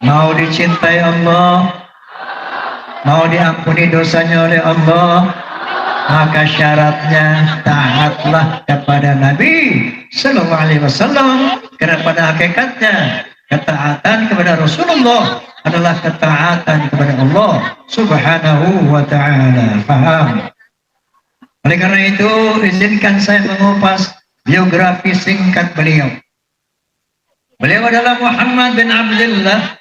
Mau dicintai Allah, mau diampuni dosanya oleh Allah, maka syaratnya taatlah kepada Nabi Sallallahu Alaihi Wasallam. Karena pada hakikatnya ketaatan kepada Rasulullah adalah ketaatan kepada Allah Subhanahu wa Ta'ala. Paham? Oleh karena itu, izinkan saya mengupas biografi singkat beliau. Beliau adalah Muhammad bin Abdullah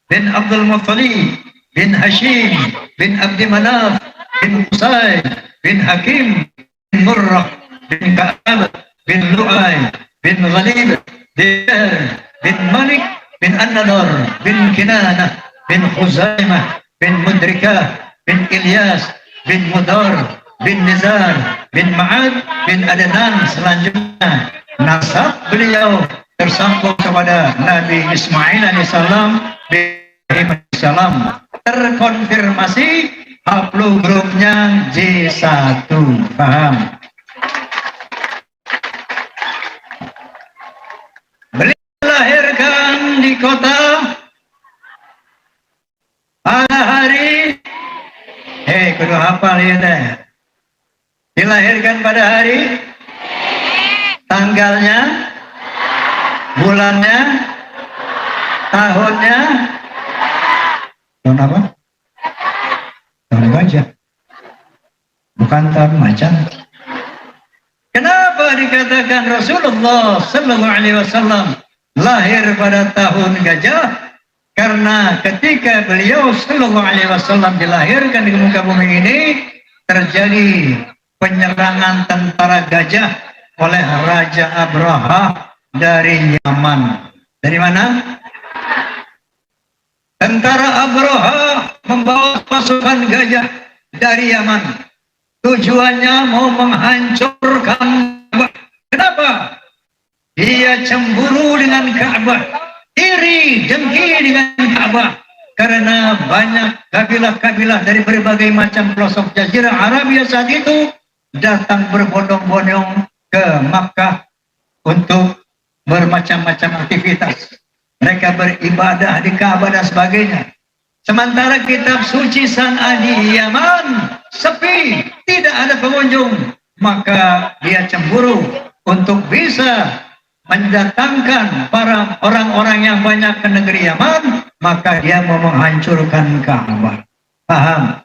bin Abdul Muttalib bin Hashim bin Abdi Manaf bin Qusay bin Hakim bin Murrah bin Ka'ab bin Lu'ay bin Ghalib bin Malik bin An-Nadar bin Kinanah bin Khuzaimah bin Mudrikah bin Ilyas bin Mudar bin Nizar bin Ma'ad bin Adnan. Selanjutnya nasab beliau tersambung kepada Nabi Ismail alaihissalam, Ibrahim alaihissalam. Terkonfirmasi haplogrupnya J1. Paham? Beliau dilahirkan di kota pada hari kudu hafal ya deh. Dilahirkan pada hari, tanggalnya, bulannya, tahunnya, tahun apa? Tahun gajah, bukan tahun macan. Kenapa dikatakan Rasulullah Sallallahu Alaihi Wasallam lahir pada tahun gajah? Karena ketika beliau Sallallahu Alaihi Wasallam dilahirkan di muka bumi ini, terjadi penyerangan tentara gajah oleh Raja Abraha dari Yaman. Dari mana? Tentara Abraha membawa pasukan gajah dari Yaman. Tujuannya mau menghancurkan Ka'bah. Kenapa? Dia cemburu dengan Ka'bah, iri, dengki dengan Ka'bah. Karena banyak kabilah-kabilah dari berbagai macam pelosok Jazirah Arabia saat itu datang berbondong-bondong ke Makkah untuk bermacam-macam aktivitas. Mereka beribadah di Ka'bah dan sebagainya. Sementara kitab suci San'a di Yaman sepi, tidak ada pengunjung. Maka dia cemburu untuk bisa mendatangkan para orang-orang yang banyak ke negeri Yaman. Maka dia mau menghancurkan Ka'bah. Paham?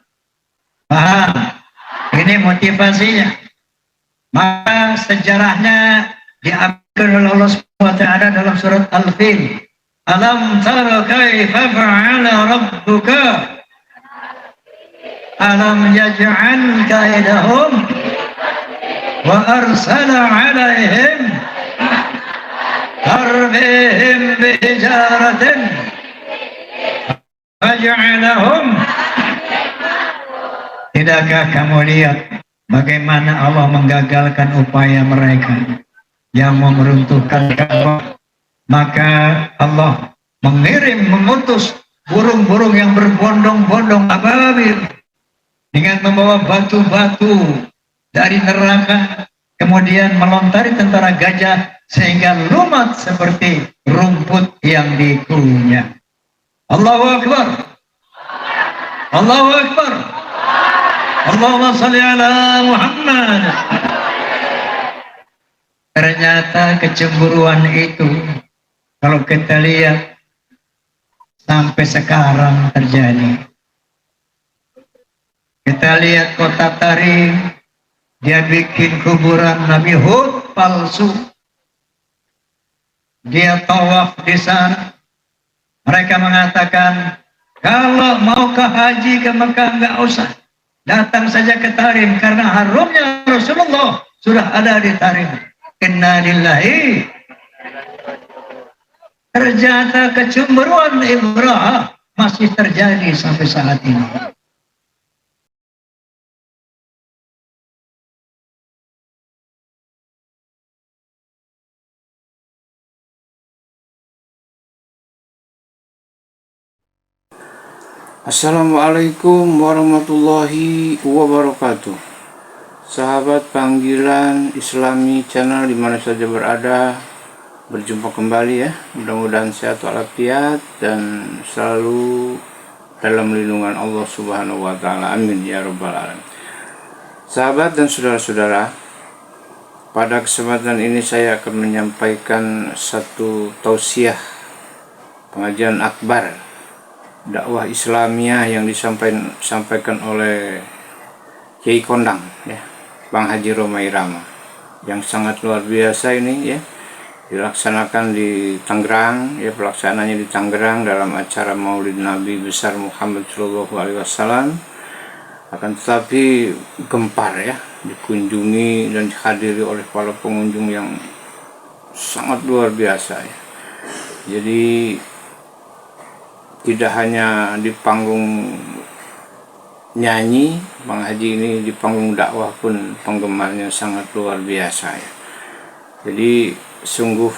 Paham? Ini motivasinya. Maka sejarahnya diambil oleh Allah SWT dalam surat Al-Fil. Alam tara kaifa fa'ala rabbuka alam yaj'al kaidahum wa arsala 'alaihim tarbihim bijaratin faj'alahum. Tidakkah kamu lihat bagaimana Allah menggagalkan upaya mereka yang mau meruntuhkan Ka'bah? Maka Allah mengutus burung-burung yang berbondong-bondong ababil dengan membawa batu-batu dari neraka, kemudian melontari tentara gajah sehingga lumat seperti rumput yang dikunyah. Allahu Akbar. Allahu Akbar. Allahumma salli ala Muhammad. Ternyata kecemburuan itu, kalau kita lihat sampai sekarang terjadi. Kita lihat kota Tarim, dia bikin kuburan Nabi Hud palsu. Dia tawaf di sana. Mereka mengatakan, kalau mau ke haji ke Mekah nggak usah, datang saja ke Tarim karena harumnya Rasulullah sudah ada di Tarim. Inna lillahi. Ternyata kecemburuan Ibrahim masih terjadi sampai saat ini. Assalamualaikum warahmatullahi wabarakatuh. Sahabat panggilan Islami channel dimana saja berada, berjumpa kembali ya. Mudah-mudahan sehat walafiat dan selalu dalam lindungan Allah Subhanahu wa taala. Amin ya rabbal alamin. Sahabat dan saudara-saudara, pada kesempatan ini saya akan menyampaikan satu tausiah pengajian akbar dakwah Islamiyah yang disampaikan oleh Kiai Kondang ya, Bang Haji Romai Rama, yang sangat luar biasa ini ya, dilaksanakan di Tangerang ya, pelaksanaannya di Tangerang dalam acara Maulid Nabi besar Muhammad Shallallahu Alaihi Wasallam. Akan tetapi gempar ya, dikunjungi dan dihadiri oleh para pengunjung yang sangat luar biasa ya. Jadi tidak hanya di panggung nyanyi, Bang Haji ini di panggung dakwah pun penggemarnya sangat luar biasa ya. Jadi sungguh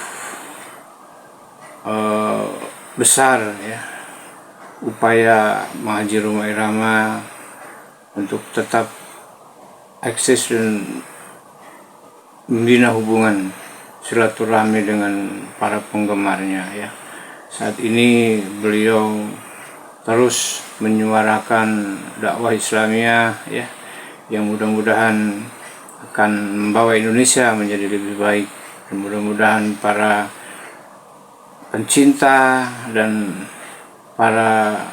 besar ya upaya Bang Haji Romai Rama untuk tetap eksis dan membina hubungan silaturahmi dengan para penggemarnya ya. Saat ini beliau terus menyuarakan dakwah Islamiyah ya, yang mudah-mudahan akan membawa Indonesia menjadi lebih baik, dan mudah-mudahan para pencinta dan para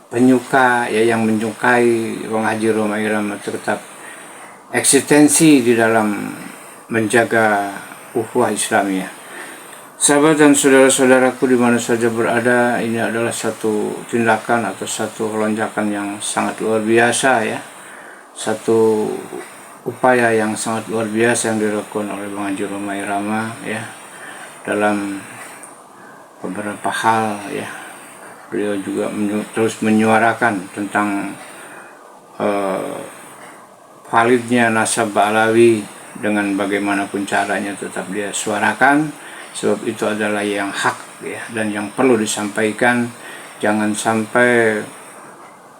penyuka ya, yang menyukai Bang Haji Romai Rama tetap eksistensi di dalam menjaga ukhuwah Islamiyah. Sahabat dan saudara-saudaraku di mana saja berada, ini adalah satu tindakan atau satu lonjakan yang sangat luar biasa ya, satu upaya yang sangat luar biasa yang dilakukan oleh Bang Haji Romai Rama ya, dalam beberapa hal ya. Beliau juga terus menyuarakan tentang validnya nasab Ba'alawi dengan bagaimanapun caranya tetap dia suarakan, sebab itu adalah yang hak ya, dan yang perlu disampaikan. Jangan sampai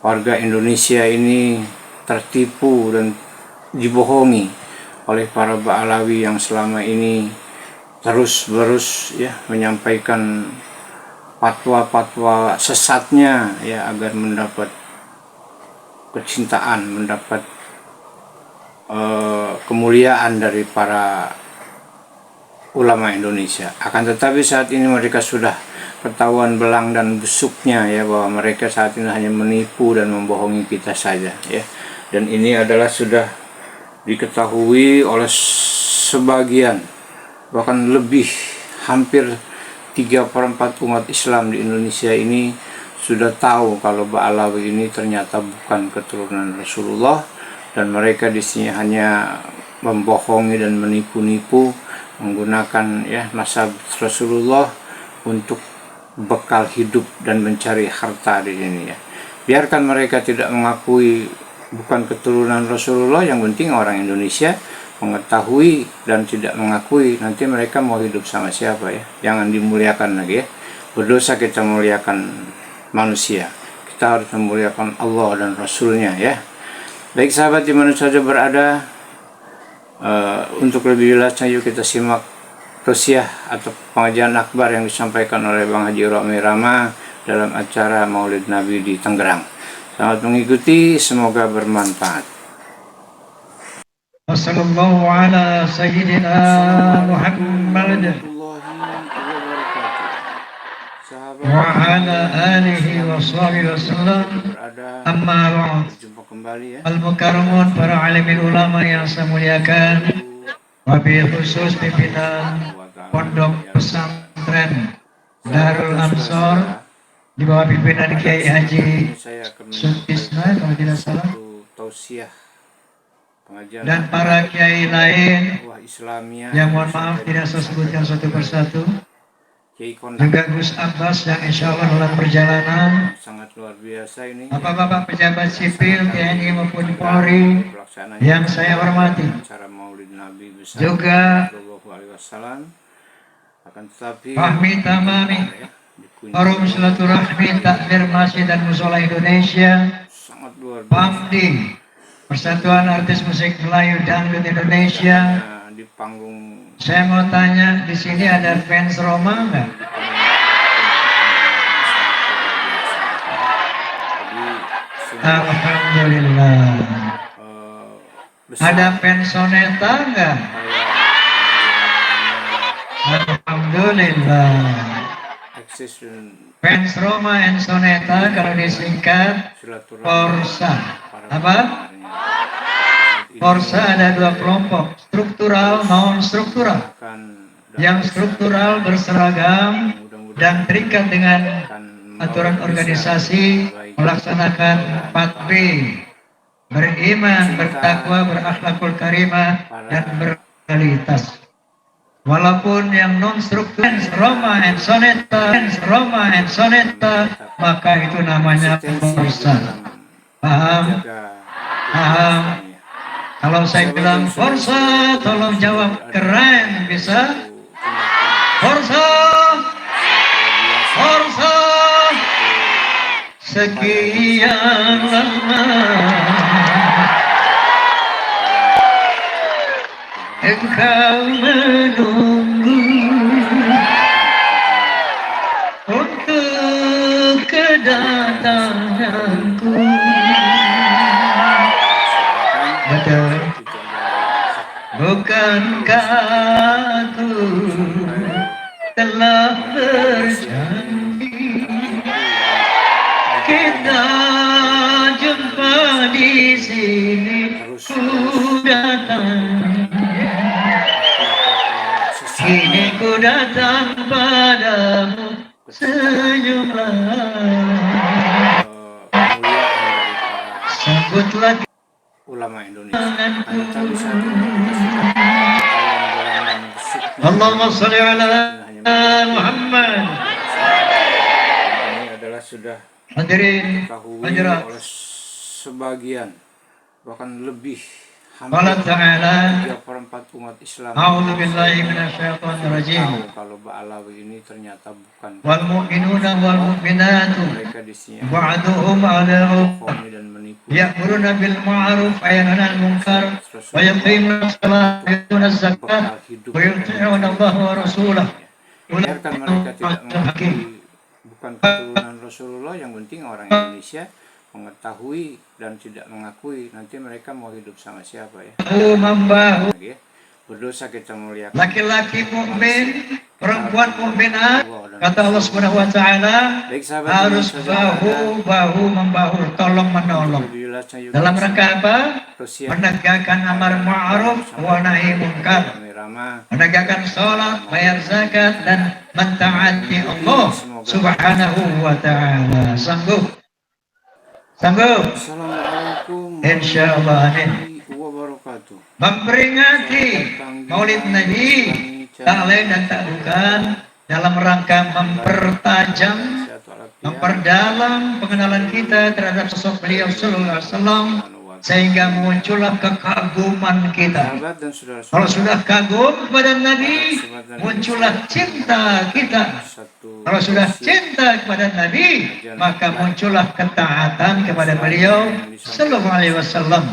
warga Indonesia ini tertipu dan dibohongi oleh para Ba'alawi yang selama ini terus-menerus ya menyampaikan fatwa-fatwa sesatnya ya, agar mendapat kecintaan, mendapat kemuliaan dari para ulama Indonesia. Akan tetapi saat ini mereka sudah ketahuan belang dan busuknya ya, bahwa mereka saat ini hanya menipu dan membohongi kita saja ya. Dan ini adalah sudah diketahui oleh sebagian, bahkan lebih, hampir 3/4 umat Islam di Indonesia ini sudah tahu kalau Ba'alawi ini ternyata bukan keturunan Rasulullah, dan mereka di sini hanya membohongi dan menipu-nipu, menggunakan ya nasab Rasulullah untuk bekal hidup dan mencari harta di sini ya. Biarkan mereka tidak mengakui bukan keturunan Rasulullah, yang penting orang Indonesia mengetahui dan tidak mengakui, nanti mereka mau hidup sama siapa ya. Jangan dimuliakan lagi ya. Berdosa kita memuliakan manusia, kita harus memuliakan Allah dan Rasulnya ya. Baik sahabat di mana saja berada, untuk lebih jelasnya yuk kita simak tausiah atau pengajian akbar yang disampaikan oleh Bang Haji Romai Rama dalam acara Maulid Nabi di Tangerang. Selamat mengikuti, semoga bermanfaat. Wassallallahu ala sayyidina Muhammad wa ala alihi wa sahbihi wasallam. Amma ba'd. Al-mukarramun, para alimin ulama yang saya muliakan, wabil khusus pimpinan Pondok Pesantren Darul Ansor di bawah pimpinan Kiai Haji Sutisna kalau tidak salah, dan para kiai lain yang mohon maaf tidak saya sebutkan satu persatu, juga Gus Abbas yang insya Allah dalam perjalanan, sangat luar biasa ini, bapak-bapak pejabat sipil TNI maupun Polri yang saya hormati, juga Fahmi Tamami, Forum Silaturahmi Takmir Masjid dan Musola Indonesia, PAMDI, Persatuan Artis Musik Melayu Dangdut Indonesia, di panggung Saya mau tanya, di sini ada fans Roma nggak? jadi Alhamdulillah. besar Ada fans Soneta nggak? Alhamdulillah. eksis dan Fans Roma and Soneta kalau disingkat silaturahmi Forza. para Apa? penggemarnya. Saat ini Forza ada dua kelompok, struktural, non struktural. akan Yang struktural berseragam dan terikat dengan aturan organisasi, melaksanakan 4B, beriman, bertakwa, berakhlakul karimah, dan berkualitas. Walaupun yang non struktural Roma and Soneta, maka itu namanya Forza. Paham? Paham? Kalau saya bilang Forza, tolong jawab keren, bisa? Forza, Forza. Sekian lama engkau menunggu untuk kedatanganku. Betul. Bukankah aku telah berjanji kita jumpa di sini, ku datang. Kini ku datang padamu senyumlah. Sambutlah ulama Indonesia. Allahumma sholli ala Muhammad. Ini adalah sudah Hadirin diketahui hadirat. oleh sebagian bahkan lebih Allah hampir Ta'ala 3/4 umat Islam A'udzu billahi minasyaitonir rajim. tahu kalau Ba'alawi ini ternyata bukan Wal mu'minuna wal mu'minatu mereka di sini ba'duhum 'ala bohongi dan menipu. ya'muruna bil ma'ruf wa yanhauna 'anil munkar wa yuqimuna as-salata wa yu'tuna az-zakata wa yuti'una Allah wa rasulahu. Biarkan mereka tidak mengakui bukan keturunan Rasulullah, yang penting orang Indonesia mengetahui dan tidak mengakui, nanti mereka mau hidup sama siapa ya? Membahu Ya. Berdosa kita muliakan laki-laki mukmin, perempuan mukminat, kata Allah Subhanahu wa taala, baik sahabat harus bahu membahu, tolong menolong. Dalam rangka apa? Menegakkan amar ma'ruf wa nahi munkar, menegakkan sholat, bayar zakat, dan mentaati Allah Subhanahu wa taala. Sanggup? Sanggup? Assalamualaikum Insyaallah, amin. warahmatullahi wabarakatuh. Memperingati Maulid Nabi tak lain dan tak bukan dalam rangka mempertajam, memperdalam pengenalan kita terhadap sosok beliau Sallallahu Alaihi Wasallam, sehingga muncullah kekaguman kita. Kalau sudah kagum kepada Nabi, muncullah cinta kita. Kalau sudah cinta kepada Nabi, maka muncullah ketaatan kepada beliau Sallallahu Alaihi Wasallam.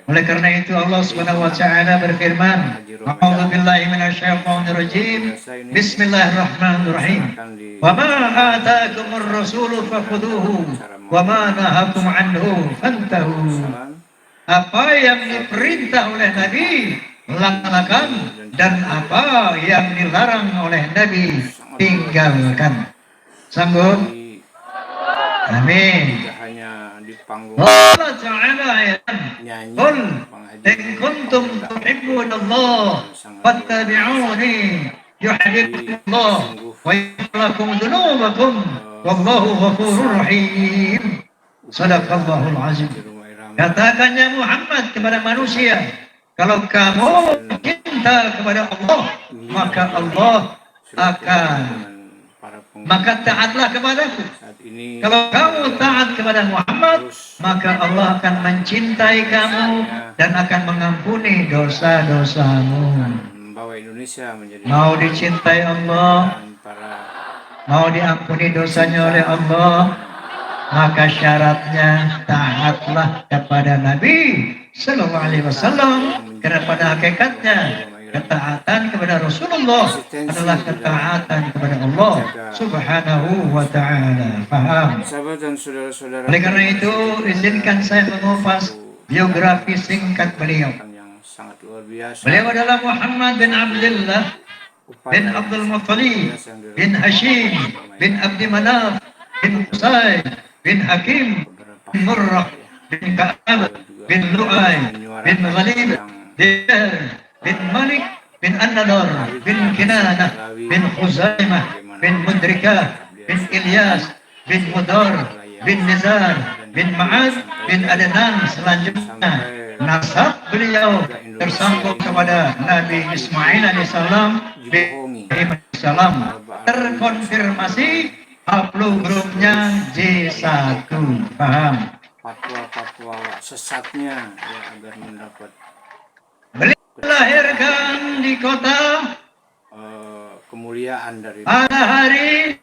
Oleh karena itu Allah Subhanahu wa taala berfirman, A'udzu billahi minasyaitonir rajim. Bismillahirrahmanirrahim. Wa ma ataakumur rasulu fakhuduhu wa ma nahakum anhu fantahu. Apa yang diperintah oleh Nabi laksanakan, dan apa yang dilarang oleh Nabi tinggalkan. Sanggup? Amin. Tidak hanya di panggung Allah Ta'ala ayat nyanyi, Qul pengajian, in kuntum tuhibbunallah fattabi'uni yuhibbukumullah wa yaghfir lakum dzunubakum wallahu ghafurur rahim. Sadaqallahul azim. Katakannya Muhammad kepada manusia, kalau kamu cinta kepada Allah, maka Allah akan, maka taatlah kepadaku. Kalau kamu taat kepada Muhammad, maka Allah akan mencintai kamu dan akan mengampuni dosa-dosamu. membawa Indonesia menjadi Mau dicintai Allah, mau diampuni dosanya oleh Allah, maka syaratnya taatlah kepada Nabi Sallallahu Alaihi Wasallam. Karena pada hakikatnya ketaatan kepada Rasulullah adalah ketaatan kepada Allah Subhanahu wa Ta'ala. Paham? Sahabat dan saudara-saudara, Oleh karena itu, izinkan saya mengupas biografi singkat beliau. yang sangat luar biasa. Beliau adalah Muhammad bin Abdullah bin Abdul Muttalib bin Hashim bin Abdi Manaf bin Qusay bin Hakim bin Murrah bin Ka'ab bin Lu'ay bin Ghalib bin Malik bin An-Nadar bin Kinanah bin Khuzaimah bin Mudrikah bin Ilyas bin Mudar bin Nizar bin Ma'ad bin Adnan. Selanjutnya nasab beliau tersambung kepada Nabi Ismail alaihissalam bin Ibrahim alaihissalam, terkonfirmasi haplogrupnya J1. Paham? Fatwa-fatwa sesatnya ya, agar mendapat Beliau dilahirkan di kota kemuliaan dari pada hari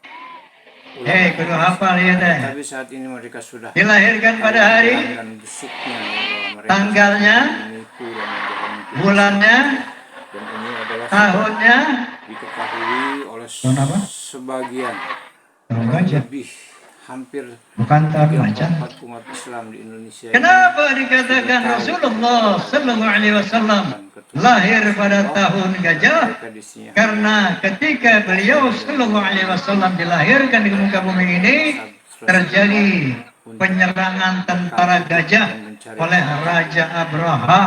kudu hafal ya teh. Tapi saat ini mereka sudah Dilahirkan pada hari, dan busuknya ya, bahwa mereka tanggalnya, menipu dan menjalankan bulannya, dan ini adalah tahunnya, diketahui oleh tahun apa? sebagian Tahun gajah. lebih hampir Bukan tahun macan. 4 umat Islam di Indonesia. Kenapa dikatakan Rasulullah Sallallahu Alaihi Wasallam lahir pada tahun gajah? Karena ketika beliau Sallallahu Alaihi Wasallam dilahirkan di muka bumi ini, terjadi penyerangan tentara gajah oleh Raja Abraha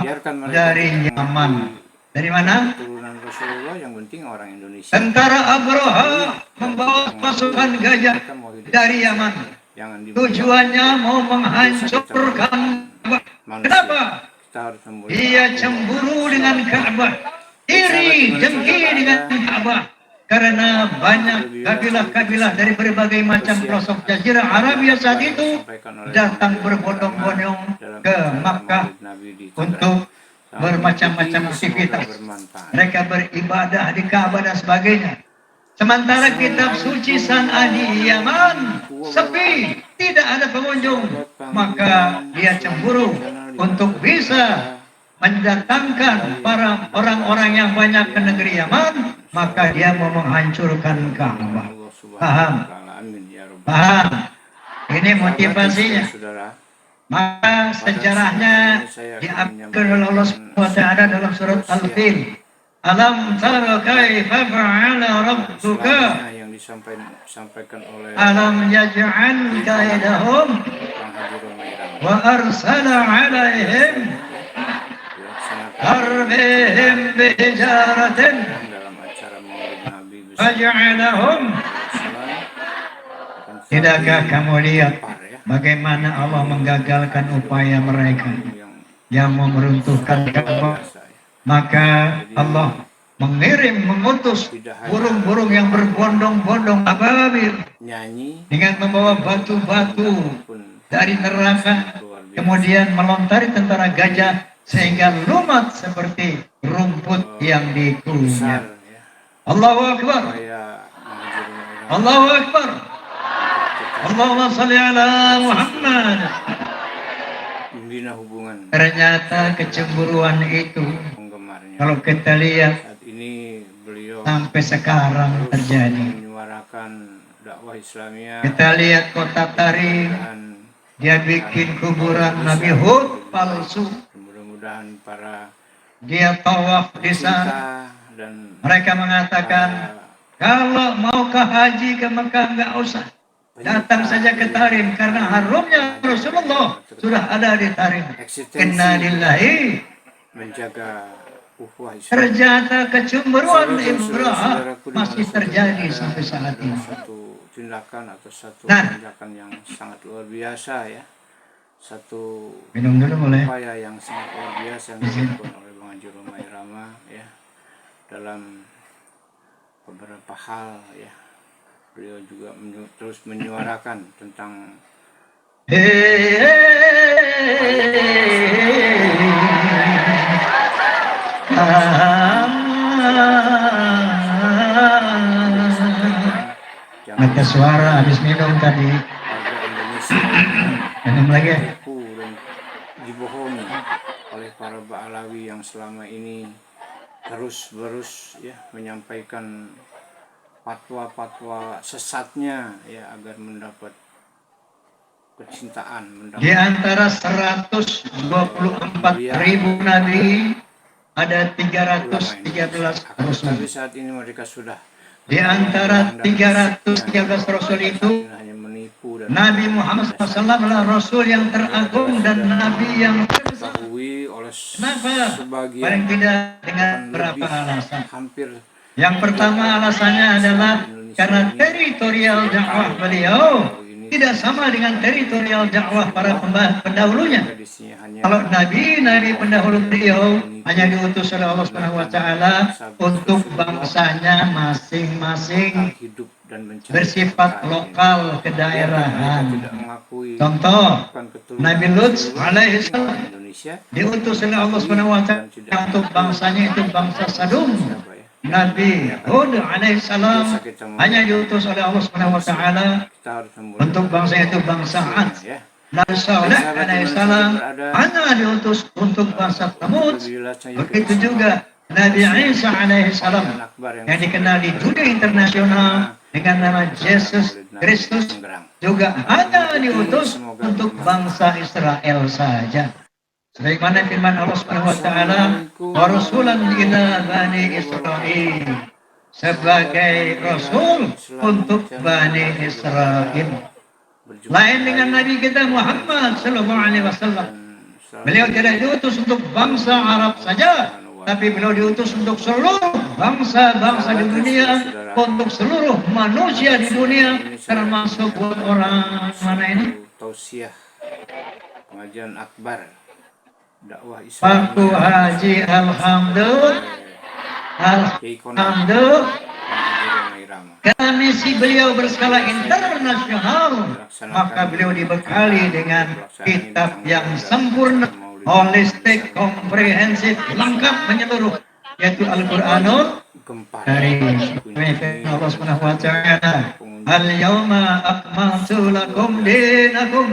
dari Yaman. Dari mana? Turunan Rasulullah, yang penting orang Indonesia. Tentara Abraha membawa pasukan gajah dari Yaman. Tujuannya mau menghancurkan Ka'bah. Kenapa? Ia cemburu dengan Ka'bah, iri dengki dengan Ka'bah, karena banyak kabilah-kabilah dari berbagai macam pelosok Jazirah Arabia saat itu datang berbondong-bondong ke Makkah untuk bermacam-macam aktivitas. Mereka beribadah di Ka'bah dan sebagainya. Sementara kitab suci San'a di Yaman sepi, tidak ada pengunjung, maka dia cemburu untuk bisa mendatangkan para orang-orang yang banyak ke negeri Yaman, maka dia mau menghancurkan Ka'bah. Paham? Paham? Ini motivasinya. Maka sejarahnya diatur oleh Allah SWT dalam surat Al-Fil. Alam tara kaifa fa'ala rabbuka yang disampaikan oleh alam yaj'al kaidahum wa arsala 'alaihim arbihim bihijaratin dalam acara Maulid Nabi faj'alahum. Tidakkah kamu lihat bagaimana Allah menggagalkan upaya mereka yang mau meruntuhkan Ka'bah? Maka Allah mengutus burung-burung yang berbondong-bondong ababil dengan membawa batu-batu dari neraka, kemudian melontari tentara gajah sehingga lumat seperti rumput yang dikunyah. Allahu Akbar. Allahu Akbar. Allahumma salli ala Muhammad. Membina hubungan. Ternyata kecemburuan itu, kalau kita lihat saat ini beliau sampai sekarang terjadi. Menyuarakan dakwah Islamiyah. Kita lihat kota Tarim, dia bikin kuburan Nabi Hud palsu. Mudah-mudahan para dia tawaf di sana. Dan mereka mengatakan kalau mau ke haji ke Mekah nggak usah, datang saja ke Tarim karena harumnya Rasulullah sudah ada di Tarim. Inna lillahi. Menjaga ukhuwah Islam. Ternyata kecemburuan Ibrahim masih terjadi sampai saat ini. Satu tindakan atau satu tindakan yang sangat luar biasa ya. Satu minum dulu boleh. Upaya yang sangat luar biasa yang dilakukan oleh Bang Haji Romai Rama ya dalam beberapa hal ya. Beliau juga terus menyuarakan tentang ada suara habis minum tadi. Minum lagi ya? Dibohongi oleh para Ba'alawi yang selama ini terus-menerus ya menyampaikan fatwa-fatwa sesatnya ya agar mendapat kecintaan, Di antara 124.000 nabi ada ulama 313 Indonesia. Akan rasul. tetapi saat ini mereka sudah Di antara 313 rasul itu, hanya menipu dan Nabi Muhammad SAW adalah rasul yang teragung dan nabi yang terbesar. diketahui oleh Kenapa? sebagian, Paling tidak dengan bahkan berapa lebih, alasan. hampir Yang pertama alasannya adalah karena teritorial dakwah beliau tidak sama dengan teritorial dakwah para pendahulunya. tradisinya hanya Kalau nabi pendahulu beliau hanya diutus oleh Allah Subhanahu wa taala untuk bangsanya masing-masing, hidup dan mencari bersifat lokal kedaerahan. tidak mengakui Contoh, Nabi Lut alaihissalam Indonesia diutus oleh Allah Subhanahu wa taala untuk bangsanya itu bangsa Sadum. Nabi Hud alaihissalam hanya diutus oleh Allah Subhanahu wa taala untuk bangsa itu bangsa Ad. Nabi Saleh alaihissalam hanya diutus untuk bangsa Thamud. Begitu juga Nabi Isa alaihissalam yang dikenal di dunia internasional dengan nama Yesus Kristus juga hanya diutus untuk bangsa Israel saja. Sebagaimana firman Allah Subhanahu wa taala, "Wa rasulan ila bani Israil." Sebagai rasul untuk Bani Israel. Lain dengan Nabi kita Muhammad sallallahu alaihi wasallam. Beliau tidak diutus untuk bangsa Arab saja, tapi beliau diutus untuk seluruh bangsa-bangsa di dunia, untuk seluruh manusia di dunia, termasuk buat orang mana ini? Tausiah pengajian akbar dakwah Islam. Paku Haji Alhamdulillah. Karena misi beliau berskala internasional, maka beliau dibekali dengan kitab yang sempurna, holistik, komprehensif, lengkap, menyeluruh, yaitu Al-Quranul Karim. Allah Subhanahu wa taala, "Al-yawma akmaltu lakum dinakum."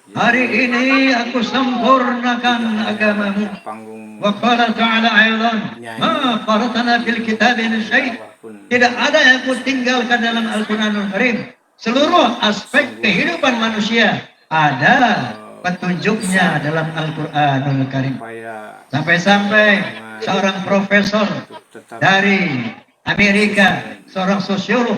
Hari ini aku sempurnakan agamamu. Wa qala ta'ala aidan, "Ma faratna fil kitab min syai'." Tidak ada yang aku tinggalkan dalam Al-Qur'anul Karim. Seluruh aspek kehidupan manusia ada petunjuknya dalam Al-Qur'anul Karim. Sampai-sampai seorang profesor dari Amerika, seorang sosiolog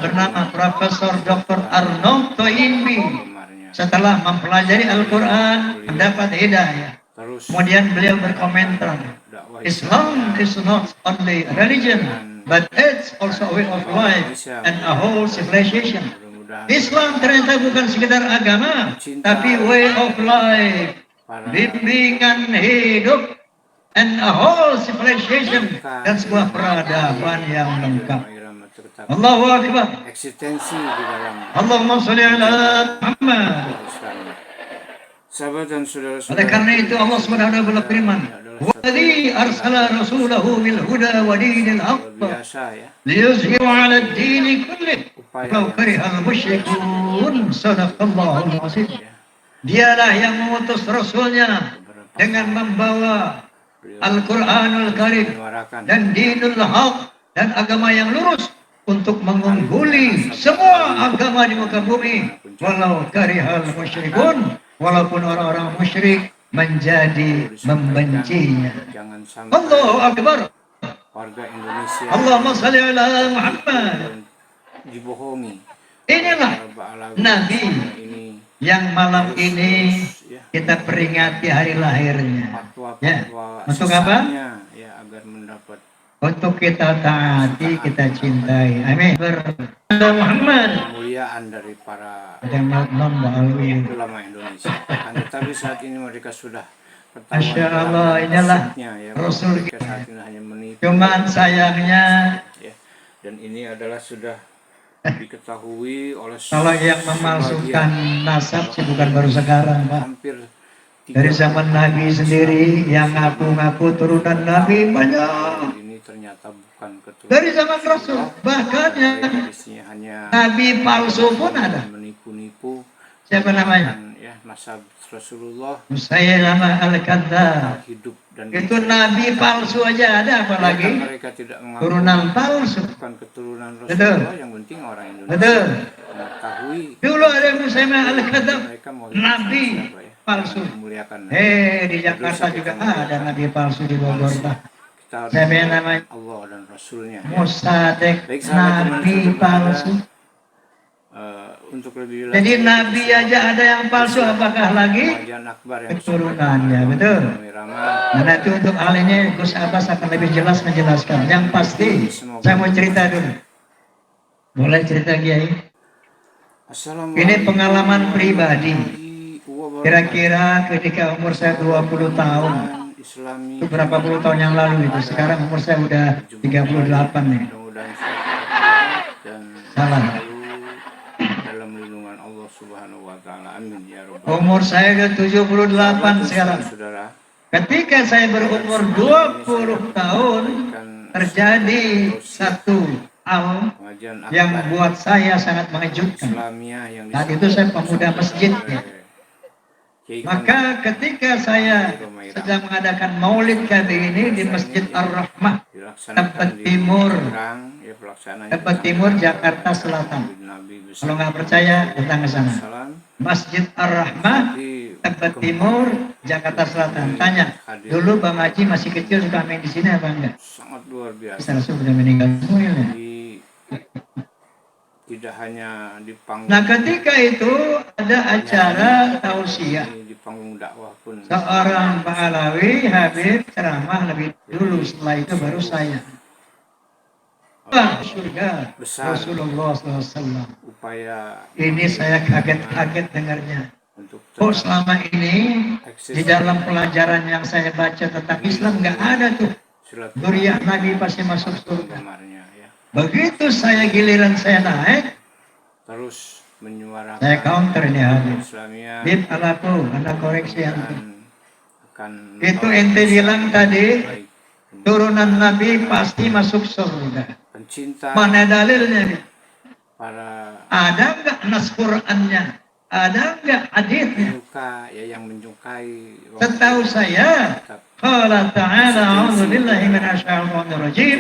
bernama Profesor Dr. Arnold Toynbee, setelah mempelajari Al-Quran, mendapat hidayah. Kemudian beliau berkomentar, Islam is not only religion, but it's also a way of life and a whole civilization. Islam ternyata bukan sekedar agama, tapi way of life, bimbingan hidup, and a whole civilization, dan sebuah peradaban yang lengkap. Allahu Akbar. Eksistensi di dalam Allahumma sholli ala Muhammad. Sahabat dan saudara-saudara, Oleh karena itu Allah Subhanahu wa taala berfirman, "Walladzi arsala rasulahu bil huda wa dinil haqq liyuzhiru 'ala ad-din kullih walau karihal musyrikun." Shadaqallahul 'azim. Dialah yang mengutus rasulnya dengan membawa Al-Qur'anul Karim dan dinul haq dan agama yang lurus untuk mengungguli semua agama di muka bumi, walau karihal musyrikun, walaupun orang-orang musyrik menjadi membencinya. Allahu Akbar. Warga Indonesia Allahumma shalli ala Muhammad. Dibohongi. Inilah Nabi yang malam ini kita peringati hari lahirnya. Ya, untuk apa? Ya, agar mendapat, untuk kita taati, kita cintai. Amin. Muhammad. Kemuliaan dari para ulama Indonesia. Tetapi saat ini mereka sudah Masya Allah, inilah Rasul kita. Cuman sayangnya, dan ini adalah sudah diketahui oleh kalau yang memalsukan nasab sih bukan baru sekarang, Pak. Dari zaman Nabi sendiri yang ngaku-ngaku turunan Nabi banyak. Ternyata bukan keturunan. Dari zaman Rasul, bahkan yang Nabi palsu pun ada. Menipu-nipu. Siapa namanya? masa Rasulullah Musailamah al-Kadzdzab. hidup dan Itu nabi palsu aja ada, apalagi mereka tidak mengaku turunan palsu. bukan keturunan Betul. Rasulullah, yang penting orang Indonesia Betul. mengetahui Dulu ada Musailamah al-Kadzdzab, mereka mau nabi siapa ya, palsu. memuliakan Di Jakarta juga ada nabi palsu di Bogor. kita harus Siapa yang namanya Allah dan Rasulnya ya. Musadek, Baik, sahabat nabi teman-teman palsu. Untuk lebih Jadi nabi aja ada yang palsu, apakah lagi pengajian akbar yang keturunannya, betul. Nah itu untuk hal ini Gus Abbas akan lebih jelas menjelaskan. Yang pasti saya mau cerita dulu. Boleh cerita Kiai? Ini pengalaman pribadi. Kira-kira ketika umur saya 20 tahun. Itu berapa puluh tahun yang lalu itu. Sekarang umur saya udah 38 nih. Salah. Dalam lindungan Allah Subhanahu wa taala. Amin ya rabbal alamin. Umur saya udah 78 sekarang. Saudara, Ketika saya berumur 20 tahun, terjadi satu hal pengajian yang akbar buat saya sangat mengejutkan. Islamiyah yang Saat itu saya pemuda masjid ya. Maka ketika saya sedang mengadakan maulid kali ini di Masjid Ar-Rahmah, Tebet Timur, Tebet Timur, Jakarta Selatan. Kalau nggak percaya, datang ke sana. Masjid Ar-Rahmah, Tebet Timur, Jakarta Selatan. Tanya, dulu Bang Haji masih kecil suka main di sini apa enggak? Sangat luar biasa. Bisa langsung sudah meninggal semua ya. Tidak hanya di panggung. Nah ketika itu ada acara tausiah. Di panggung dakwah pun. Seorang Pak Alawi Habib ceramah lebih dulu, setelah itu baru saya. Surga Besar Rasulullah SAW. Upaya ini saya kaget-kaget dengarnya. untuk Oh selama ini di dalam pelajaran yang saya baca tentang Islam nggak ada tuh Duriah Nabi pasti masuk surga. ya. Begitu saya giliran saya naik, terus menyuarakan saya counter ini Habib. Islamiyah Bib alaku, anda koreksi yang akan itu ente bilang tadi turunan Nabi pasti masuk surga. pencinta Mana dalilnya? para Ada nggak nas Qurannya? Ada nggak hadisnya? penyuka ya, yang menyukai Setahu saya, Qala ta'ala a'udzu billahi minasyaitonir rajim.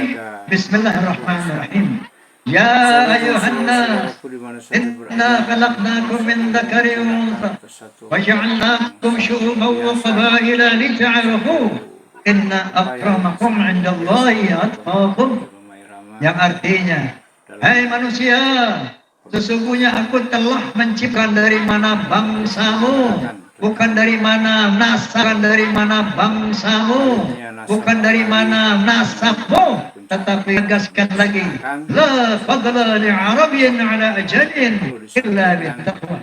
Bismillahirrahmanirrahim. Ya ayuhan nas, inna khalaqnakum min dzakarin wa untha wa ja'alnakum syu'uban wa qabaila lita'arafu. Inna akramakum 'indallahi atqakum. Yang artinya, hai manusia, sesungguhnya aku telah menciptakan dari mana bangsamu, bukan dari mana nasab, dari mana bangsamu, bukan dari mana nasabmu, tetapi tegaskan lagi, la fadla li Arabin ala ajamiyyin illa bittaqwa.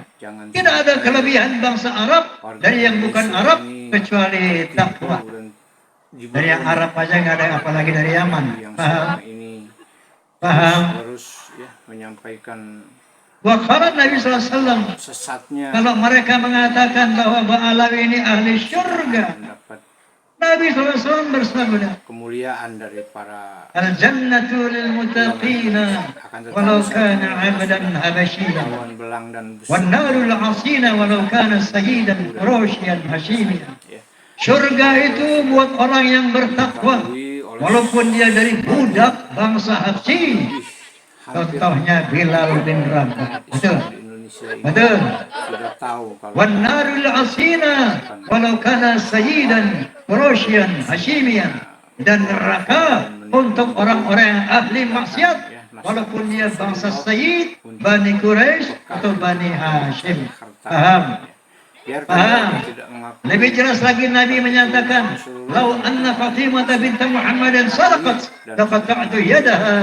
Tidak ada kelebihan bangsa Arab dari yang bukan Arab kecuali takwa. Dari yang Arab aja nggak ada, apalagi dari Yaman. Paham? Paham? Harus ya menyampaikan Waqala Nabi SAW, sesatnya kalau mereka mengatakan bahwa Ba'alawi ini ahli syurga, mendapat Nabi SAW bersabda, kemuliaan dari para Al-jannatu lil muttaqina walau kana 'abdan habasyiyan lawan belang dan wan naru lil 'asina walau kana sayyidan quraisyan hashimiyan. ya, Surga itu buat orang yang bertakwa walaupun dia dari budak bangsa Habsyi. Contohnya Bilal bin Rabah. Betul. di Indonesia ini Betul. sudah tahu kalau Wan narul asina walau kana sayyidan quraisyan hashimiyan. Dan neraka untuk orang-orang yang ahli maksiat walaupun dia bangsa Sayyid, Bani Quraisy atau Bani Hashim. Paham? Paham? Lebih jelas lagi Nabi menyatakan, "Lau anna Fatimah binti Muhammadin sarqat laqata'tu yadaha."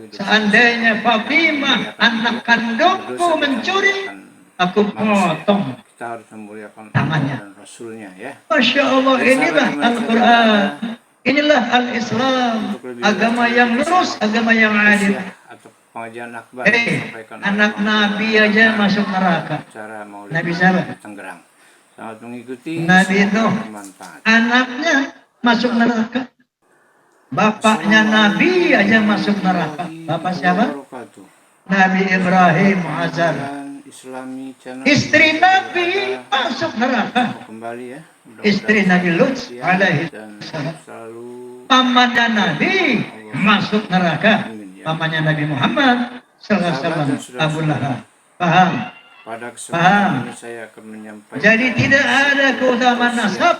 Seandainya Fatimah anak kandungku mencuri, aku potong kita harus memuliakan tangannya. dan Rasulnya ya. Masya Allah, inilah Al-Quran, inilah Al-Islam, agama yang lurus, agama yang adil. Atau pengajian akbar Anak Nabi aja masuk neraka. cara maulid Nabi siapa? Tangerang. Selamat mengikuti. Nabi Nuh, Bermanfaat. anaknya masuk neraka. Bapaknya Nabi aja masuk neraka. Bapak siapa? Nabi Ibrahim Azar. Islami channel. Istri Nabi masuk neraka. Kembali ya. Istri Nabi Lut alaihi dan salam. selalu Pamannya Nabi masuk neraka. amin, ya. Pamannya Nabi Muhammad sallallahu alaihi wasallam, Abu Lahab. Paham? Pada kesempatan ini saya akan menyampaikan. Jadi tidak ada keutamaan nasab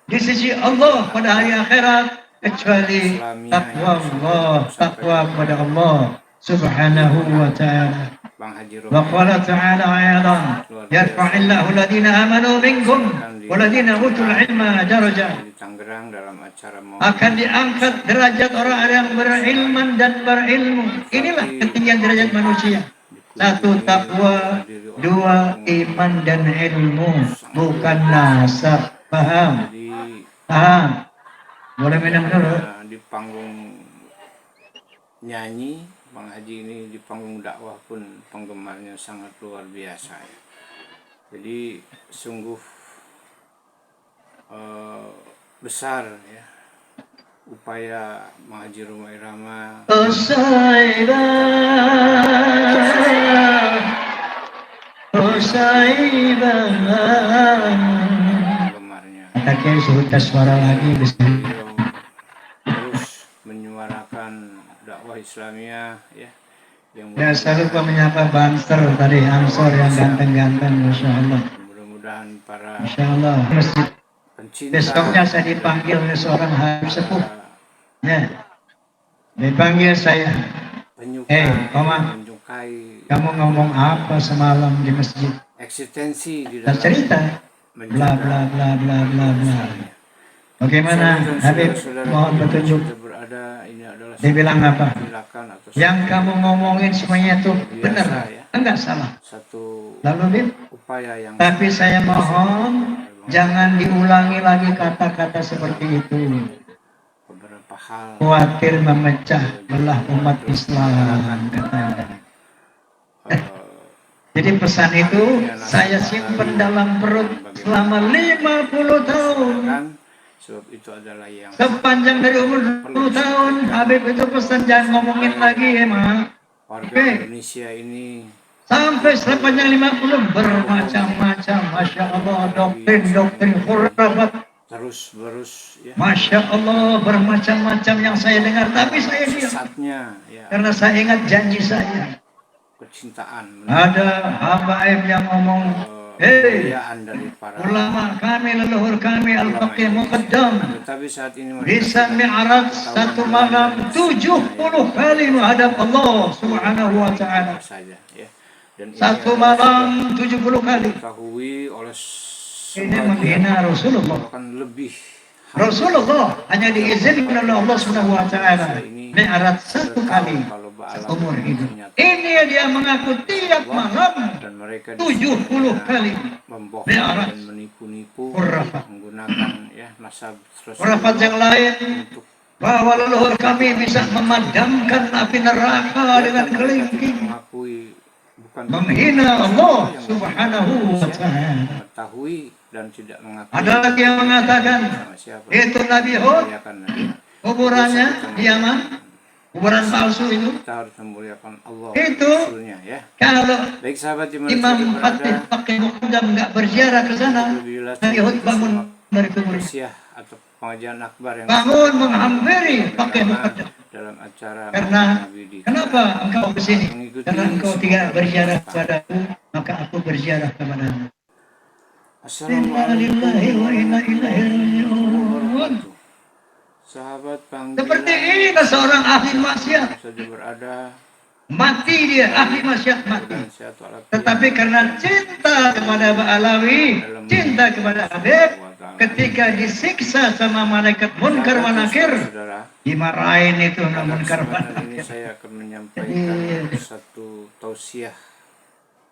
di sisi Allah pada hari akhirat kecuali takwa Allah, takwa kepada Allah Subhanahu wa ta'ala. Bang Haji Wa qala ta'ala ayatan yarfa'illahu alladhina amanu minkum walladhina utul ilma darajat. di Tangerang dalam acara Akan diangkat derajat orang yang berilman dan berilmu. Inilah ketinggian derajat manusia. Satu takwa, dua iman dan ilmu, bukan nasab. Paham? Jadi Paham? Boleh minum dulu. di panggung nyanyi Bang Haji ini, di panggung dakwah pun penggemarnya sangat luar biasa ya. Jadi sungguh besar ya upaya Bang Haji Roma Irama penggemarnya. Akhirnya suruh tes suara lagi. Beliau terus menyuarakan dakwah Islamiyah ya, yang Saya lupa menyapa Banser tadi, Ansor yang ganteng-ganteng, Masya Allah. mudah-mudahan para Masya Allah. Masjid. pencinta Besoknya saya dipanggil oleh seorang habib sepuh. Ya. Dipanggil saya. penyuka Koma, menyukai kamu ngomong apa semalam di masjid? eksistensi di Saya dalam cerita. Bla bla bla bla bla bla. Bagaimana Habib? Mohon petunjuk. berada ini adalah Dia bilang apa? silakan atau Yang kamu ngomongin semuanya itu benar, enggak salah. satu Lalu Bib, upaya yang tapi saya mohon jangan diulangi lagi kata-kata seperti itu. beberapa hal Khawatir memecah belah umat Islam, katanya. Jadi pesan itu saya simpen dalam perut selama 50 tahun. kan sebab itu adalah yang Sepanjang dari umur 20 tahun, Habib itu pesan jangan ngomongin lagi emang. warga Indonesia ini Sampai sepanjang 50 bermacam-macam, Masya Allah, doktrin-doktrin khurafat. terus ya Masya Allah, bermacam-macam yang saya dengar, tapi saya diam. sesatnya ya Karena saya ingat janji saya. kecintaan Ada habaib yang ngomong, hei, kemuliaan dari para ulama kami, leluhur kami, al-faqih muqaddam, tetapi saat ini bisa mi'raj satu malam 70 kali menghadap Allah subhanahu wa ta'ala. saja ya, dan ini Satu adalah malam 70 kali. diketahui oleh Ini menghina Rasulullah. bahkan lebih Rasulullah hanya diizinkan oleh Allah Subhanahu wa taala mi'raj satu kali kalau seumur hidup. Ini dia mengaku tiap malam dan mereka 70 kali membohong mi'raj. dan menipu-nipu Khurafat. menggunakan ya nasab Khurafat yang lain untuk bahwa leluhur kami bisa memadamkan api neraka dengan kelingking, mengakui bukan menghina Allah Subhanahu wa taala. mengetahui dan tidak mengakui. Ada lagi yang mengatakan Sama siapa? itu Nabi Hud, Ya kan, ya. kuburannya di Yaman, kuburan palsu itu. Kita harus memuliakan Allah Itu Rasulnya ya. kalau Baik sahabat di Imam Khatib pakai muqaddam nggak berziarah ke sana, Nabi Hud bangun dari kuburnya. Persiah atau pengajian akbar yang Bangun menghampiri pakai muqaddam. dalam acara Karena Nabi di kenapa engkau ke sini? Karena engkau tidak berziarah kepadaku, maka aku berziarah kepadamu. Inna lillahi wa inna ilaihi raji'un. Sahabat panggilan Seperti ini seorang ahli maksiat. saja berada Mati dia, ahli maksiat mati. dan sehat walafiat Tetapi karena cinta kepada Ba'alawi, cinta kepada Habib, ketika disiksa sama malaikat munkar wa nakir, saudara. dimarahin itu Pada munkar wa kesempatan ini nakir. saya akan menyampaikan satu tausiah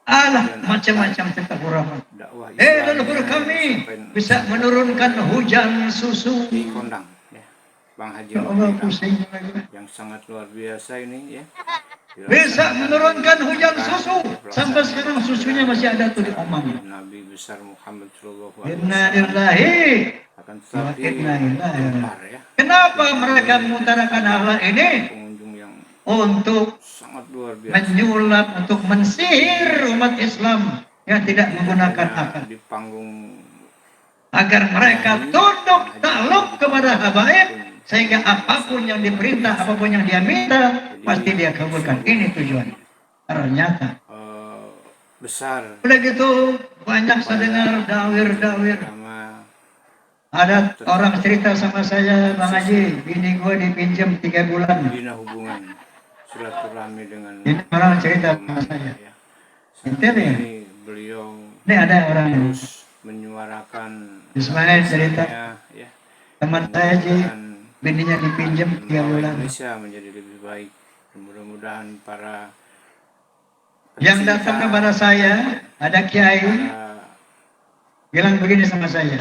Alah, macam-macam tentang khurafat. dakwah Leluhur kami bisa menurunkan hujan susu. di Kondang ya. Bang Haji Ya Allah, pusing lagi. yang sangat luar biasa ini ya. Bisa menurunkan hujan susu. Sampai sekarang susunya masih ada tuh di Omang. Nabi besar Muhammad sallallahu alaihi Inna wasallam lillahi. akan tetapi Inna lillahi. gemar ya Kenapa mereka mengutarakan hal ini? pengunjung yang untuk sangat luar biasa. menyulap, untuk mensihir umat Islam yang tidak menggunakan akal, Di panggung agar mereka tunduk takluk kepada habaib, sehingga apapun yang diperintah, apapun yang dia minta, pasti dia kabulkan. Ini tujuan. Ternyata besar. udah gitu banyak saya dengar dawir-dawir. Sama Ada orang cerita sama saya, Bang Haji, bini gue dipinjam 3 bulan. bina hubungan silaturahmi dengan Ini orang cerita sama saya. ya. Intel ya? Ini beliau Ini ada orang yang terus menyuarakan Ismail cerita, ya, teman saya Ji, bininya dipinjam 3 bulan. Indonesia menjadi lebih baik. Mudah-mudahan para Yang datang kepada saya, ada kiai, bilang begini sama saya,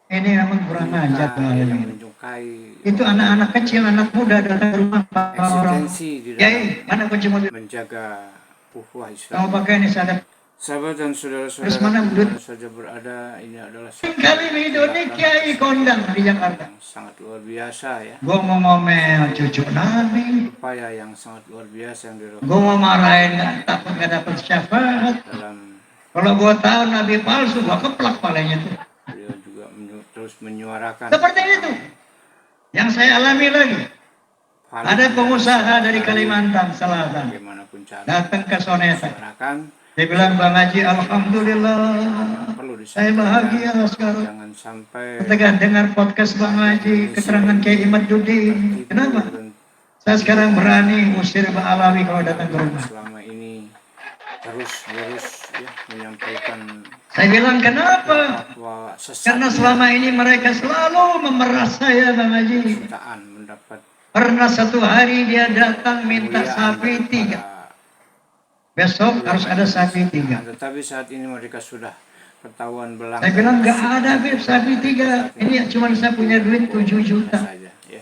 ini memang kurang ajar yang kalau menyukai itu anak-anak kecil, anak muda datang ke rumah orang. eksistensi di Kiai, dalam mana kunci mobil? menjaga ukhuwah Kamu Islam. pakai ini sadar. Sahabat dan Terus saudara-saudara mana duit? dimana saja berada, ini adalah Kali video ini kiai kondang di Jakarta. yang sangat luar biasa ya. Gue mau ngomel cucu Nabi. Upaya yang sangat luar biasa yang dilakukan Gue mau marahin, takut gak dapat syafaat. dalam Kalau gue tahu Nabi palsu, gue keplak palanya tuh. beliau juga terus menyuarakan Seperti itu. Yang saya alami lagi. Ada pengusaha dari Kalimantan Selatan bagaimanapun cara datang ke Soneta. menyuarakan. Dia bilang, Bang Haji, alhamdulillah, Perlu saya bahagia sekarang. jangan sampai Ketika dengar podcast Bang Haji, keterangan Kiai Imad Dudin. Kenapa? Saya sekarang berani usir Bang Alawi kalau datang ke rumah. selama ini terus ya menyampaikan Saya bilang, kenapa? bahwa sesat Karena selama ini mereka selalu memeras saya, Bang Haji. jutaan mendapat Pernah satu hari dia datang minta sapi 3. Besok harus ada sapi 3. tetapi saat ini mereka sudah ketahuan belang. Saya bilang, nggak ada Beb sapi 3. Ini cuma saya punya duit 7 juta. saja ya.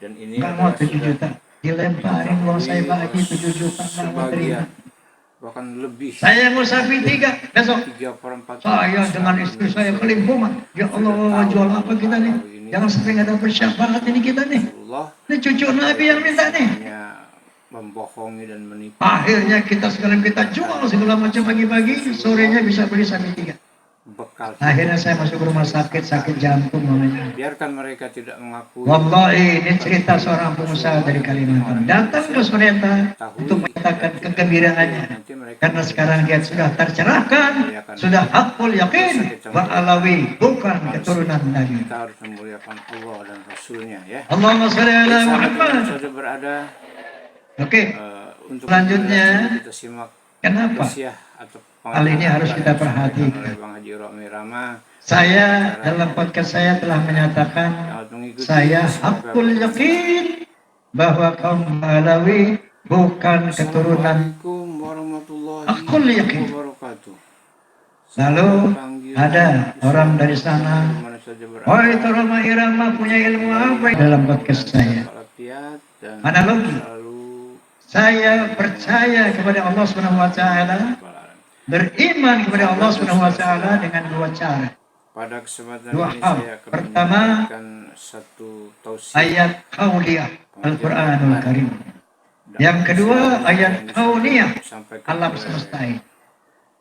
Dan ini Nggak mau adalah 7 juta. Dilemparin uang saya Pak Haji 7 juta. Nggak mau terima. sebagian bahkan lebih Saya mau sapi 3 besok. 3/4 Saya dengan istri saya kelimpungan. Ya Allah, jual apa kita nih? Jangan sampai nggak dapat syafaat ini kita nih. Allah Ini cucu Nabi yang minta nih. hanya membohongi dan menipu. Akhirnya kita sekarang kita jual segala macam pagi-pagi. Sorenya bisa beli sapi 3. Bekal. Akhirnya saya masuk rumah sakit jantung namanya. Biarkan mereka tidak mengakui. Wallahi, ini cerita seorang pengusaha dari Kalimantan. Datang ke Soneta untuk menyatakan kegembiraannya. Karena sekarang dia sudah tercerahkan, sudah hakul yakin, Alawi bukan keturunan Nabi. Kita harus memuliakan Allah dan Rasulnya ya. Allahumma sholli ala Muhammad. Sudah berada Oke, untuk selanjutnya, kita simak kenapa tausiah atau hal ini harus kita perhatikan? oleh Bang Haji Romi Rama Saya dalam podcast saya telah menyatakan yang mengikuti saya hakul yakin bahwa kaum Alawi bukan keturunan. Assalamualaikum warahmatullahi Hakul yakin. wabarakatuh. Lalu ada orang dari sana, Dimana saja berada, oh itu Roma Irama punya ilmu apa dalam podcast saya? walafiat dan Analogi. selalu Saya percaya kepada Allah Subhanahu wa taala, beriman kepada Allah Subhanahu wa taala dengan 2 cara. pada kesempatan Dua ini hal. saya akan Pertama, menyampaikan satu tausiah Ayat kauliyah Al-Qur'anul Karim. Yang kedua, ayat kauliyah sampai ke alam semesta ini.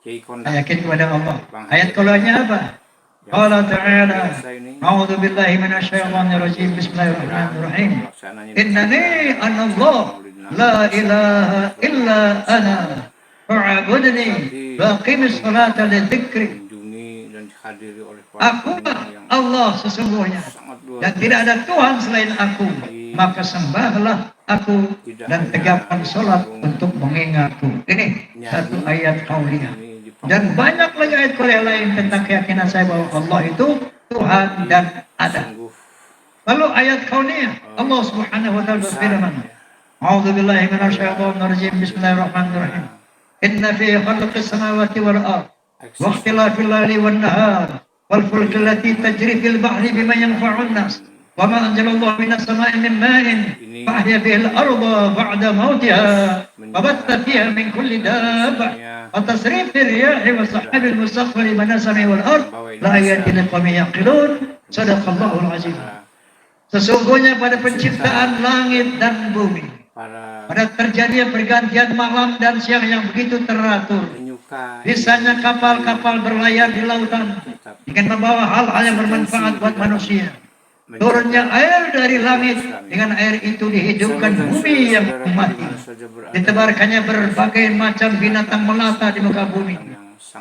Kiai Saya Kondak. yakin kepada Allah. Ayat kauliyahnya apa? Allah Ta'ala, A'udzu billahi minasyaitonir rajim. Bismillahirrahmanirrahim. Innani anallah la ilaha illa ana fa'budni wa aqimis salata li dzikri. Kunjungi dan dihadiri oleh para Aku pengunjung yang Allah sesungguhnya sangat luar dan tidak ada Tuhan selain aku, maka sembahlah aku dan tegakkan sholat untuk mengingatku. Ini satu ayat kauliyah. Dan banyak lagi ayat kauliyah lain tentang keyakinan saya bahwa Allah itu Tuhan dan ada. Lalu ayat kauliyah, Allah Subhanahu wa taala berfirman, A'udzu billahi minasyaitonir rajim. Bismillahirrahmanirrahim. Inna fi khalqis samawati wal ardh wa ikhtilafil laili wan nahar wal fulki allati tajri fil bahri bima yanfa'un nas wa ma anzalallahu minas sama'i min ma'in fa ahya bihil arda ba'da mautiha wa batta fiha min kulli dabbah wa tasrifir riyahi wa sahabil musakhkhari banasami wal ardh la ayatin liqaumin yaqilun. Sadaqallahul azim. Sesungguhnya pada penciptaan langit dan bumi para Pada terjadinya pergantian malam dan siang yang begitu teratur. penyuka Bisanya kapal-kapal berlayar di lautan dengan membawa hal-hal yang bermanfaat buat manusia. Turunnya air dari langit, dengan air itu dihidupkan bumi yang mati. Ditebarkannya berbagai macam binatang melata di muka bumi.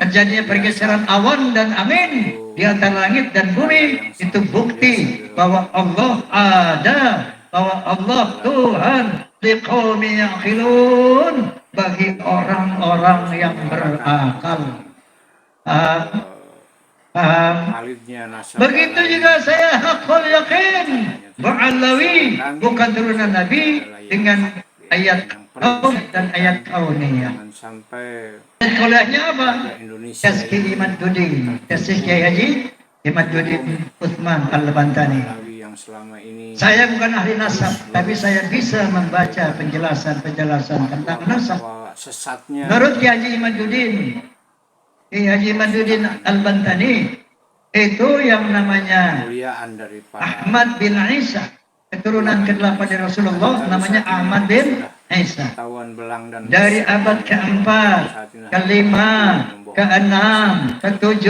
Terjadinya pergeseran awan dan angin di antara langit dan bumi. Itu bukti bahwa Allah ada, bahwa Allah Tuhan liqaumin yaqilun, bagi orang-orang yang berakal. Paham? Begitu juga saya hakul yakin Ba'alawi bukan turunan Nabi dengan ayat kaun dan ayat kauniyah. sampai Kuliahnya apa? Indonesia Tazki Imaduddin, Tazki Haji Imaduddin Utsman Al-Bantani. yang selama ini Saya bukan ahli nasab, tapi saya bisa membaca penjelasan tentang nasab. sesatnya Menurut Kiai Haji Imaduddin, Kiai Haji Imaduddin Al-Bantani, itu yang namanya kemuliaan dari para Ahmad bin Isa, keturunan ke-8 dari Rasulullah, namanya Ahmad bin Isa. tawan belang dan Dari abad ke-4, ke-5, ke-6, ke-7,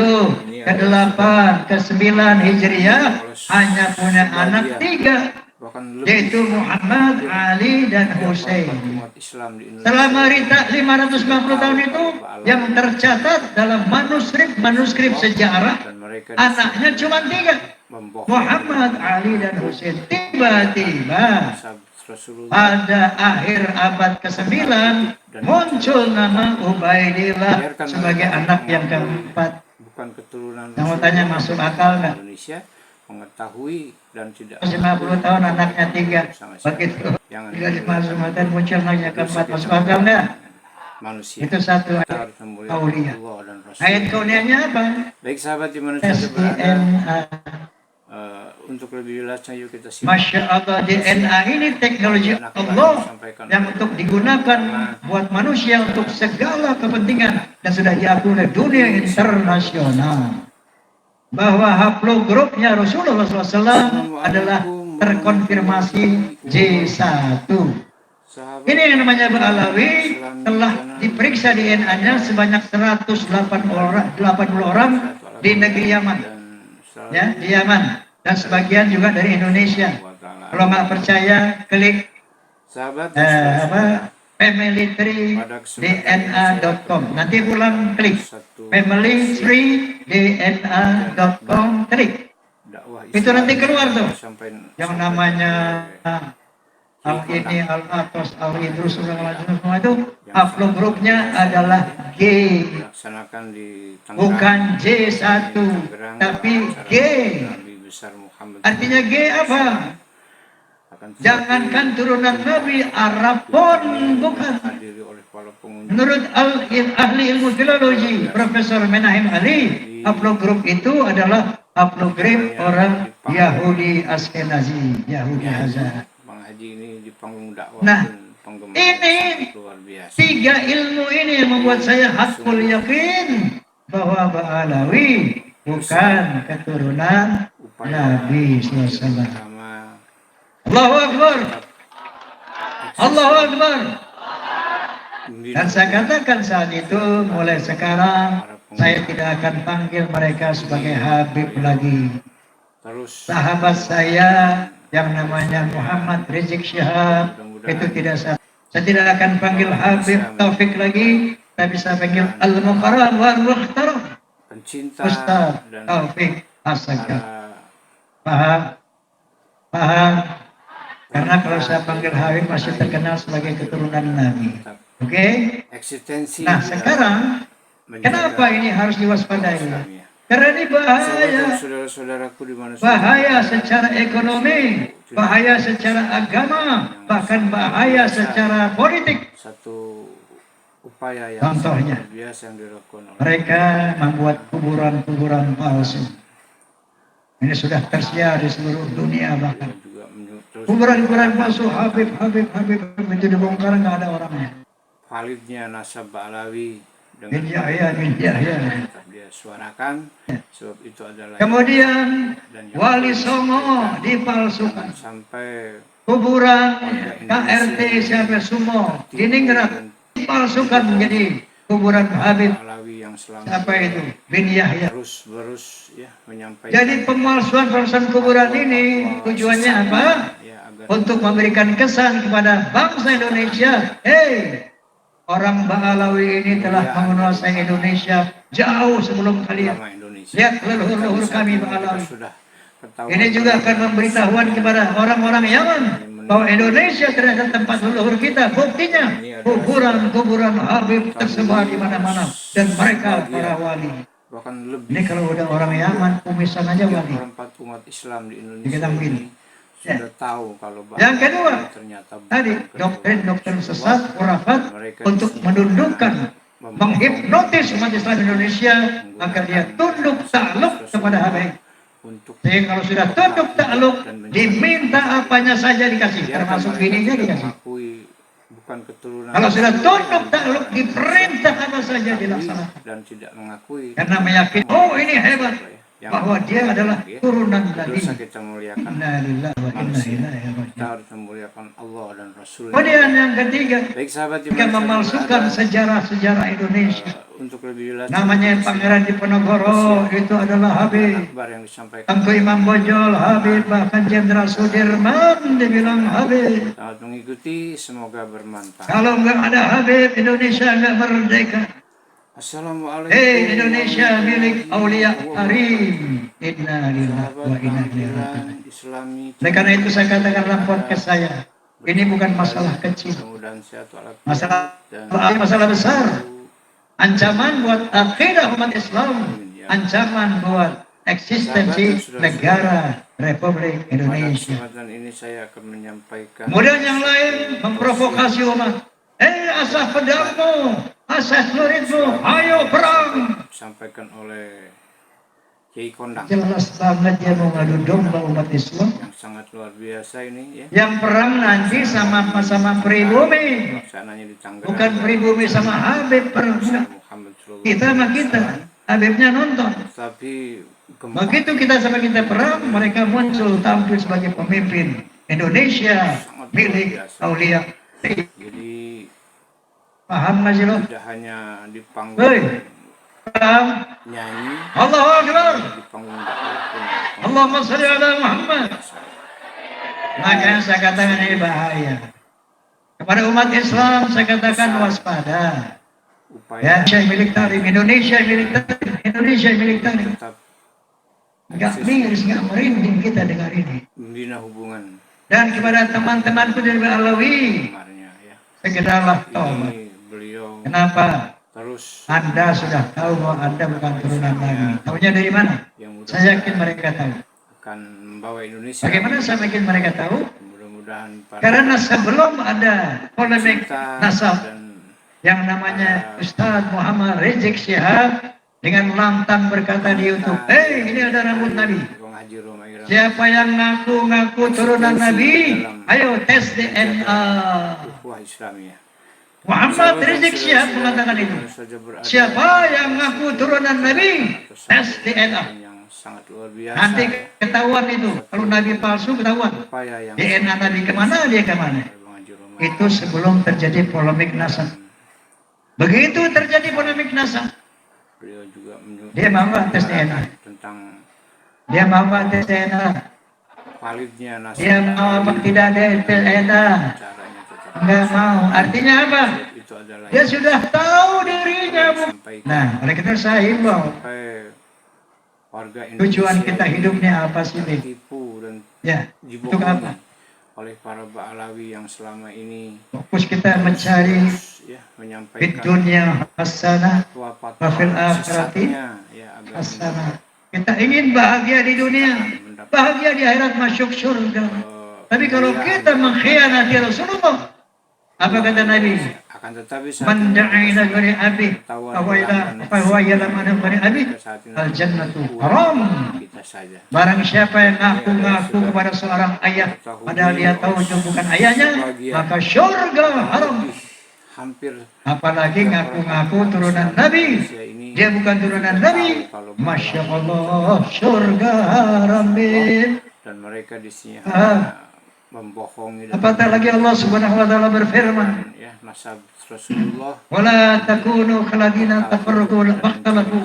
ke-8, ke-9 Hijriah hanya punya anak 3, bahkan yaitu Muhammad, Ali, dan Hussein. umat Islam di Indonesia Selama 550 tahun itu yang tercatat dalam manuskrip sejarah, dan mereka anaknya cuma 3, membohong Muhammad, Ali, dan Hussein. Tiba-tiba Rasulullah pada akhir abad ke-9 muncul nama Ubaidillah sebagai anak yang keempat. bukan keturunan Kamu tanya masuk akal nggak? Indonesia mengetahui dan tidak 50 tahun anaknya 3, begitu tidak masuk dan muncul anaknya keempat, masuk akal nggak? manusia Itu satu ayat harus memuliakan kauniyah. Allah dan Rasul. Ayat kauniyahnya apa? Baik sahabat di mana saja berada, DNA. untuk lebih jelasnya yuk kita simak. Masya Allah, DNA ini teknologi Allah yang untuk digunakan buat manusia untuk segala kepentingan dan sudah diakui oleh dunia internasional. Bahwa haplogrupnya Rasulullah SAW adalah terkonfirmasi J1. Ini yang namanya Ba'alawi telah diperiksa DNA-nya sebanyak 180 orang di negeri Yaman, ya, di Yaman, dan sebagian juga dari Indonesia. Kalau nggak percaya, klik familytree.dna.com. Nanti pulang klik familytree.dna.com, klik. Itu nanti keluar tuh yang namanya Al-Ini, Al-Atos, Al-Idrus, semua itu haplogrupnya adalah G, bukan J1, tapi G. Artinya G apa? Jangankan turunan Nabi, Arab pun bukan. Menurut ahli ilmu filologi, Profesor Menahem Ali, haplogrup itu adalah haplogrup orang Yahudi Askenazi, Yahudi Hazar. Ini di panggung dakwah. Nah, ini luar biasa. 3 ilmu ini yang membuat saya hakul yakin bahwa Ba'alawi bukan keturunan Nabi SAW. Allahu Akbar, Allahu Akbar. Dan saya katakan saat itu, mulai sekarang saya tidak akan panggil mereka sebagai Habib lagi. Sahabat saya yang namanya Muhammad Rizik Syihab itu tidak saya tidak akan panggil Habib Taufik lagi, tapi saya panggil Al-Mukarram wal Mukhtaram, Ustaz Taufik As-Sagaf. Paham? Paham? Karena kalau saya panggil Habib masih terkenal sebagai keturunan Nabi. Oke? Nah, sekarang kenapa ini harus diwaspadai? Karena ini bahaya, bahaya secara ekonomi, bahaya secara agama, bahkan bahaya secara politik. Satu upaya yang contohnya, biasa yang dilakukan mereka membuat kuburan-kuburan palsu. Ini sudah tersiar di seluruh dunia bahkan. Kuburan-kuburan palsu, Habib itu dibongkar, nggak ada orangnya. Validnya nasab Ba'alawi dengan Bin Yahya bin Yahya. tetap dia suarakan, sebab itu adalah Kemudian dan yang Wali perlu Songo disampaikan. dipalsukan. Jangan sampai Kuburan KRT Siapa Sumo di Ningrat dipalsukan menjadi kuburan Habib. Alawi yang selama Siapa itu? Bin Yahya. terus ya menyampaikan. Jadi pemalsuan kuburan ini tujuannya apa? Ya, agar Untuk memberikan kesan kepada bangsa Indonesia, hey, orang Ba'alawi ini telah menguasai Indonesia jauh sebelum kalian. ulama Indonesia. Lihat leluhur-leluhur kami Mereka Ba'alawi. sudah ketahuan Ini juga akan memberitahuan kepada orang-orang Yaman bahwa Indonesia ternyata tempat leluhur kita. Buktinya kuburan-kuburan Habib tersebar di mana-mana dan mereka para wali. bahkan lebih. Ini kalau udah orang Yaman kumisan aja wali. Perempat umat Islam di Indonesia Kita ini Ya. sudah tahu kalau Yang kedua, ternyata tadi bukan doktrin-doktrin sesat, khurafat mereka untuk menundukkan, menghipnotis umat Islam Indonesia agar dia tunduk takluk kepada Habib. untuk Sehingga kalau sudah tunduk takluk, diminta apanya saja dikasih, termasuk bininya dikasih. mengakui bukan keturunan Kalau sudah tunduk takluk, diperintah apa saja dilaksanakan. dan tidak mengakui Karena meyakini, oh ini hebat, bahwa dia adalah turunan Nabi. dosa kita muliakan Innalillahi wa inna ilaihi kita raji'un. harus memuliakan Allah dan Rasul. Kemudian yang ketiga, Baik sahabat jika memalsukan sejarah-sejarah Indonesia. untuk lebih jelas Namanya Pangeran Diponegoro itu adalah Habib. kabar yang disampaikan Tengku Imam Bonjol Habib, bahkan Jenderal Sudirman dibilang Habib. sangat mengikuti, semoga bermanfaat. Kalau nggak ada Habib, Indonesia nggak merdeka. Assalamualaikum. Hei Indonesia milik Aulia Karim. Inna lillahi wa inna ilaihi raji'un. Islami. Oleh karena itu saya katakan dalam podcast saya, ini bukan masalah kecil, Mudah-mudahan sehat walafiat masalah besar. Ancaman buat akidah umat Islam, ancaman buat eksistensi negara Republik Pada Indonesia. kesempatan ini saya akan menyampaikan Kemudian yang lain memprovokasi umat. Asah pedangmu, asah celuritmu, ayo perang. disampaikan oleh Kiai Kondang Jelas banget dia mau ngadu domba umat Islam. yang sangat luar biasa ini ya. Yang perang nanti sama pribumi, Pelaksananya di Tangerang. bukan pribumi sama Habib perang. Muhammad Sallallahu Kita sama kita, Habibnya nonton. Tapi Begitu kita sama kita perang, mereka muncul tampil sebagai pemimpin Indonesia milik Aulia. jadi Paham nggak sih lo? tidak hanya di panggung Hei, paham? nyanyi, Allahu Akbar. di panggung dakwah pun Allahumma sholli ala Muhammad. Makanya saya katakan ini bahaya. Kepada umat Islam saya katakan waspada. Ya, upaya saya milik tarim, Indonesia milik tarim, Indonesia milik tarim. tetap Enggak miris, enggak merinding kita dengar ini. membina hubungan Dan kepada teman-temanku dari Alawi, kamarnya ya. segeralah taubat. Ini beliau Kenapa? terus Anda sudah tahu bahwa Anda bukan turunan Nabi. Tahunya dari mana? yang Saya yakin mereka tahu. akan membawa Indonesia. Bagaimana saya yakin mereka tahu? Mudah-mudahan para Karena sebelum ada polemik kita nasab dan yang namanya Ustadz Muhammad Rizik Syihab dengan lantang berkata di YouTube, "Hei, ini ada rambut Nabi. Bang Haji Roma Irama Siapa yang ngaku-ngaku turunan Nabi, ayo tes DNA." Ukhuwah Islamiyah. Muhammad Rizik Syihab mengatakan itu. Saja berada Siapa yang ngaku turunan Nabi, tes DNA. yang sangat luar biasa. Nanti ketahuan itu. Kalau Nabi palsu ketahuan. Upaya yang DNA Nabi kemana, dia kemana. Bang Haji Roma Itu sebelum terjadi polemik nasab. Begitu terjadi polemik nasab, beliau juga dia mau nggak tes DNA? tentang Dia mau nggak tes DNA? validnya nasab. Dia mau apa tidak ada tes DNA? Caranya tetap Nggak mau. Artinya apa? itu adalah Dia sudah tahu dirinya. sampaikan Nah, oleh karena saya himbau, sampai warga tujuan Indonesia kita hidupnya apa sih, Dik? ditipu dan Ya, untuk dibohongi apa? oleh para Ba'alawi yang selama ini Fokus kita mencari ya di menyampaikan dunia hasanah, fatwa wa fil akhirati sesatnya ya agar hasanah. Kita ingin bahagia di dunia, bahagia di akhirat, masuk surga. Tapi kalau kita mengkhianati Rasulullah, apa kata Nabi? akan tetapi saat Man da'a ila ghairi abi, fahuwa ila man ghairi abi, al jannatu haram. kita saja Barang siapa yang ngaku-ngaku kepada seorang ayah, padahal dia tahu itu bukan ayahnya, maka surga haram. hampir Apalagi ngaku-ngaku turunan Nabi. Dia bukan turunan Nabi. Masya Allah, surga haram. Dan mereka di sini hanya membohongi. Apatah lagi Allah Subhanahu wa taala berfirman, ya, nasab Rasulullah, wala takunu khalaqina tafarraqu wa ikhtalafu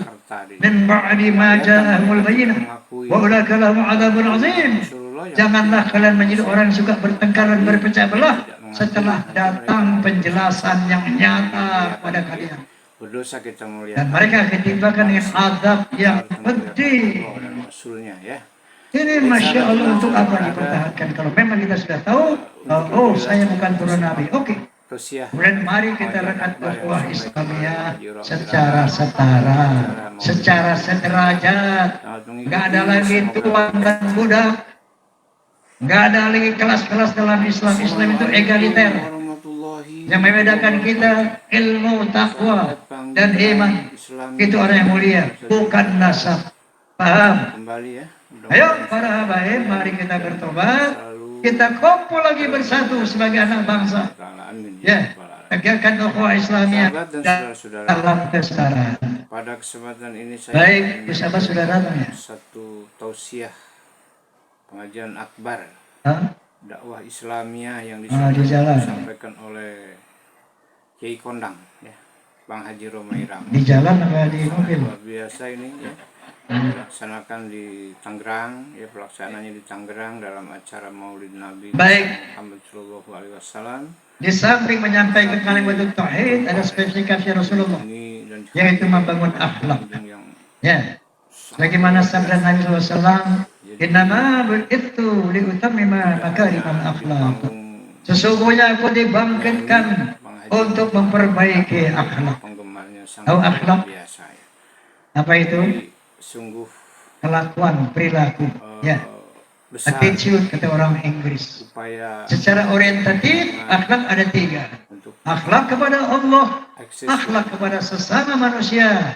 min ba'di ma ja'ahumul bayyinah wa ulaika lahum 'adzabun 'adzim. Janganlah kalian menjadi orang yang suka bertengkar dan berpecah belah setelah datang penjelasan yang nyata pada kalian. Berdosa kita mulia. Dan mereka ditimbakan dengan azab yang pedih. Rasulnya, ya. Ini Masya Allah, untuk apa dipertahankan? Kalau memang kita sudah tahu, oh saya bukan turun Nabi. Oke. Kemudian mari kita rekat ukhuwah Islamiyah secara setara, secara sederajat. Nggak ada lagi tuan dan budak. Nggak ada lagi kelas-kelas dalam Islam. Islam itu egaliter. Yang membedakan kita ilmu, takwa, dan iman. Itu orang yang mulia, bukan nasab. Paham? Kembali ya. Ayo para habaib, mari kita bertobat. Kita kumpul lagi bersatu sebagai anak bangsa. Ya, tegakkan ukhuwah Islamiyah dalam kesetaraan. Pada kesempatan ini saya baik, sahabat sudah datang ya. Satu tausiah pengajian akbar dakwah Islamiyah yang disampaikan oleh Kiai Kondang, ya, Bang Haji Romairang. Di jalan apa di mobil? Luar biasa ini, ya. Dilaksanakan di Tangerang, ya, pelaksanaannya di Tangerang dalam acara Maulid Nabi Muhammad Shallallahu Alaihi Wasallam. Di samping menyampaikan kalimat tauhid, ada spesifikasi Rasulullah, yaitu membangun akhlak. Ya, bagaimana sabda Nabi SAW, innama bu'ithu liutammima makarimal akhlak. Sesungguhnya aku dibangkitkan untuk memperbaiki akhlak. Tahu akhlak? Apa itu? Sungguh kelakuan, perilaku, ya, attitude kata orang Inggris. Secara orientatif, akhlak ada 3. Akhlak kepada Allah, akhlak kepada sesama manusia,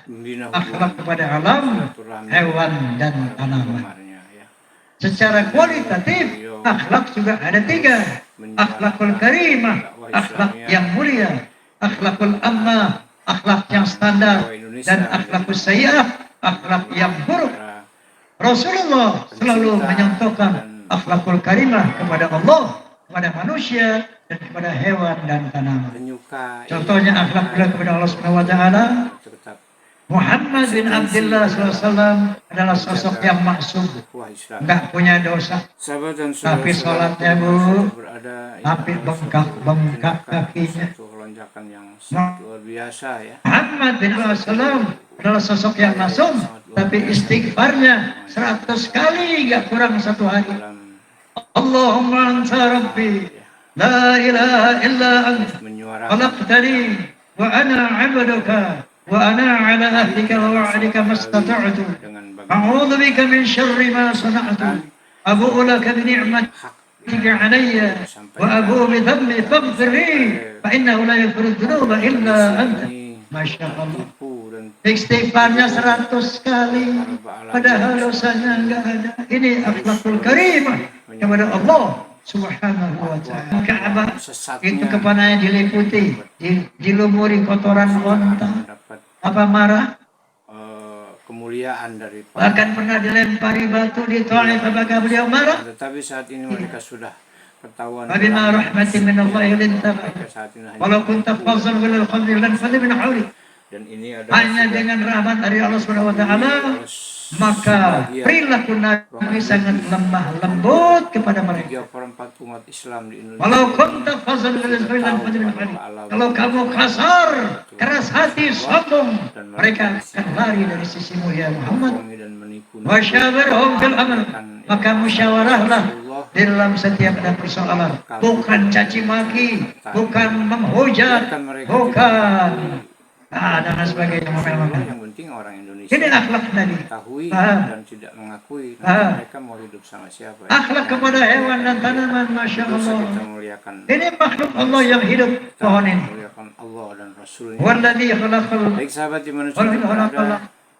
akhlak kepada alam, hewan, dan tanaman. Secara kualitatif, akhlak juga ada 3. Akhlakul karimah, akhlak yang mulia, akhlakul ammah, akhlak yang standar, dan akhlakul sayyi'ah, akhlak yang buruk. Rasulullah selalu menyontohkan akhlakul karimah kepada Allah, kepada manusia, dan kepada hewan dan tanaman. Contohnya akhlak beliau kepada Allah Subhanahu wa taala. Muhammad bin Abdullah SAW adalah sosok yang maksum, nggak punya dosa. Tapi sholatnya bu, tapi bengkak kakinya. Luar biasa, ya. Muhammad bin Abdullah SAW adalah sosok yang maksum, tapi istighfarnya 100 kali nggak kurang 1 hari. Allahumma anta rabbi, la ilaha illa anta, khalaqtani wa ana 'abduka wa ana 'ala ahdika wa wa'dika mastata'tu. A'udzu bika min syarri ma sana'tu. Abu'u laka bi ni'matika 'alayya wa abu'u bi dhanbi faghfir li fa innahu la yaghfiru dzunuba illa anta. Masya Allah. Istighfarnya 100 kali, padahal dosanya enggak ada. Ini akhlakul karimah kepada Allah Subhanahu wa ta'ala. Ka'bah itu kepananya diliputi, dilumuri kotoran onta. Apa marah? Kemuliaan dari bahkan pernah dilempari batu di Taif, apakah beliau marah? Tetapi saat ini mereka sudah ketahuan. Bima rahmatin min Allah lintafa. Walau kunta fazal bil khamri lan fadhi min hawli. Dan ini hanya dengan rahmat dari Allah Subhanahu wa taala, maka perilaku Nabi sangat lemah lembut kepada mereka. Umat Islam di Indonesia. Walau kunta fazal bil khamri lan fadhi min hawli. Kalau kamu kasar, keras hati, sombong, mereka akan lari dari sisi mulia Muhammad. Wa syawirhum fil amr. Maka musyawarahlah di dalam setiap ada persoalan, bukan caci maki, bukan menghujat, bukan dan sebagainya. Yang penting orang Indonesia ini akhlak Nabi, mengetahui dan tidak mengakui mereka mau hidup sama siapa. Akhlak kepada hewan dan tanaman, masya Allah. Ini makhluk Allah yang hidup, pohon ini. Allah dan Rasulnya. Walladzi khalaqal. Baik sahabat di mana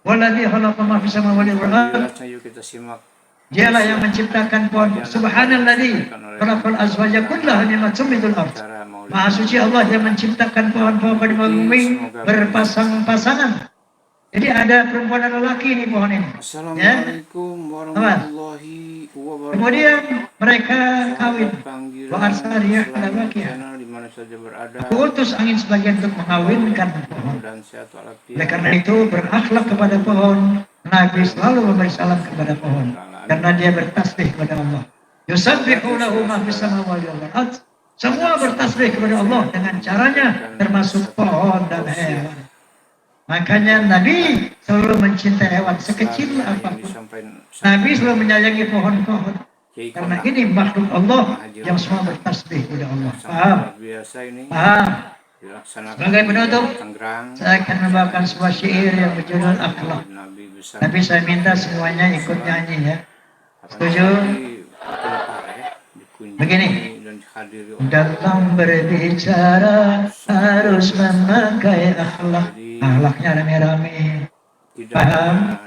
Walladzi khalaqa ma fis samawati wal ardh. Kita simak. Dialah yang menciptakan pohon. Subhanalladzi khalaqal azwaja kullaha mimma tumidul ardh. oleh Maha suci Allah yang menciptakan pohon-pohon di muka bumi berpasang-pasangan. Jadi ada perempuan dan lelaki ini pohon ini. Assalamualaikum warahmatullahi wabarakatuh. Kemudian mereka kawin. Panggilan Wa arsaliya ala selamat waqiah. channel di mana saja berada. Aku utus angin sebagian untuk mengawinkan pohon. Dan sehat walafiat. Oleh karena itu berakhlak kepada pohon. Nabi selalu memberi salam kepada pohon. Karena dia bertasbih kepada Allah. Yusabbihu lahu ma fis samawati wal ardh. Semua bertasbih kepada Allah dengan caranya, termasuk pohon dan hewan. Makanya Nabi selalu mencintai hewan sekecil apapun. Nabi selalu menyayangi pohon-pohon. Karena ini makhluk Allah yang semua bertasbih kepada Allah. Paham? Paham? Sebagai penutup, saya akan membawakan sebuah syair yang berjudul Akhlak. Tapi saya minta semuanya ikut nyanyi ya. Setuju? Begini. Dalam berbicara harus memakai akhlak. Akhlaknya rame-rame. Paham?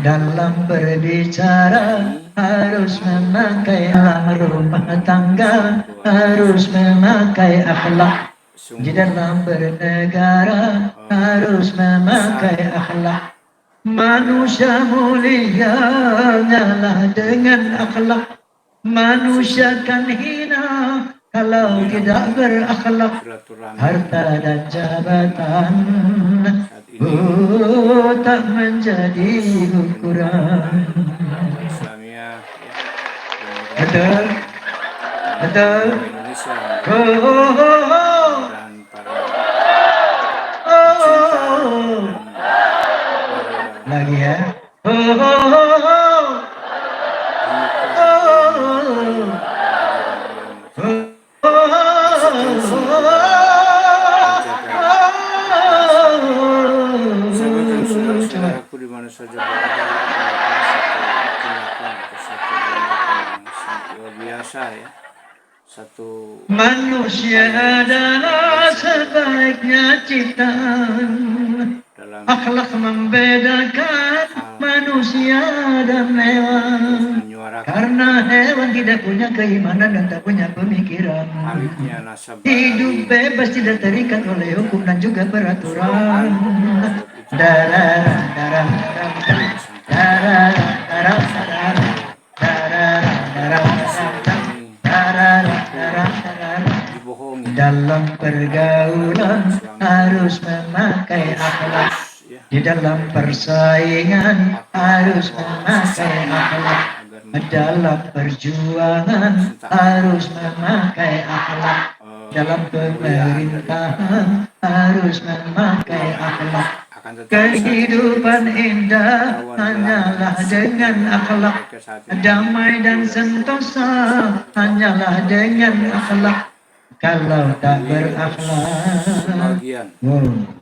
Dalam berbicara harus memakai dalam rumah tangga harus memakai akhlak. Di dalam bernegara harus memakai akhlak. Manusia mulia ngalah dengan akhlak. Manusia kan hina kalau tidak berakhlak. Harta dan jabatan tak menjadi ukuran. Betul? Betul? Lagi ya. Saudaraku di mana saja berada, satu tindakan atau satu tindakan yang luar biasa ya. Satu manusia adalah sebaiknya ciptaan. Akhlak membedakan manusia dan hewan. Karena hewan tidak punya keimanan dan tak punya pemikiran. Hidup bebas tidak terikat oleh hukum dan juga peraturan. Dalam pergaulan harus memakai akhlak. Di dalam persaingan harus memakai akhlak. Dalam perjuangan harus memakai akhlak. Dalam pemerintahan harus memakai akhlak. Kehidupan indah hanyalah dengan akhlak. Damai dan sentosa hanyalah dengan akhlak. Kalau tak berakhlak,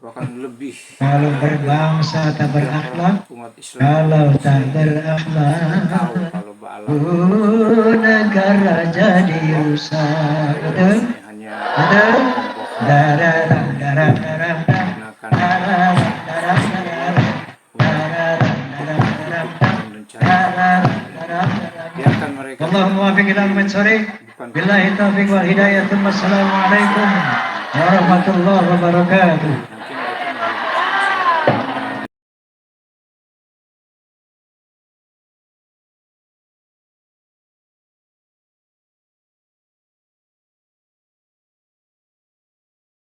bahkan lebih. Kalau berbangsa tak berakhlak, kalau tak berakhlak, negara jadi rusak. Ada Allahumma wafiq ila al-mansuri billahi taufiq wal hidayah. Assalamualaikum warahmatullahi wabarakatuh.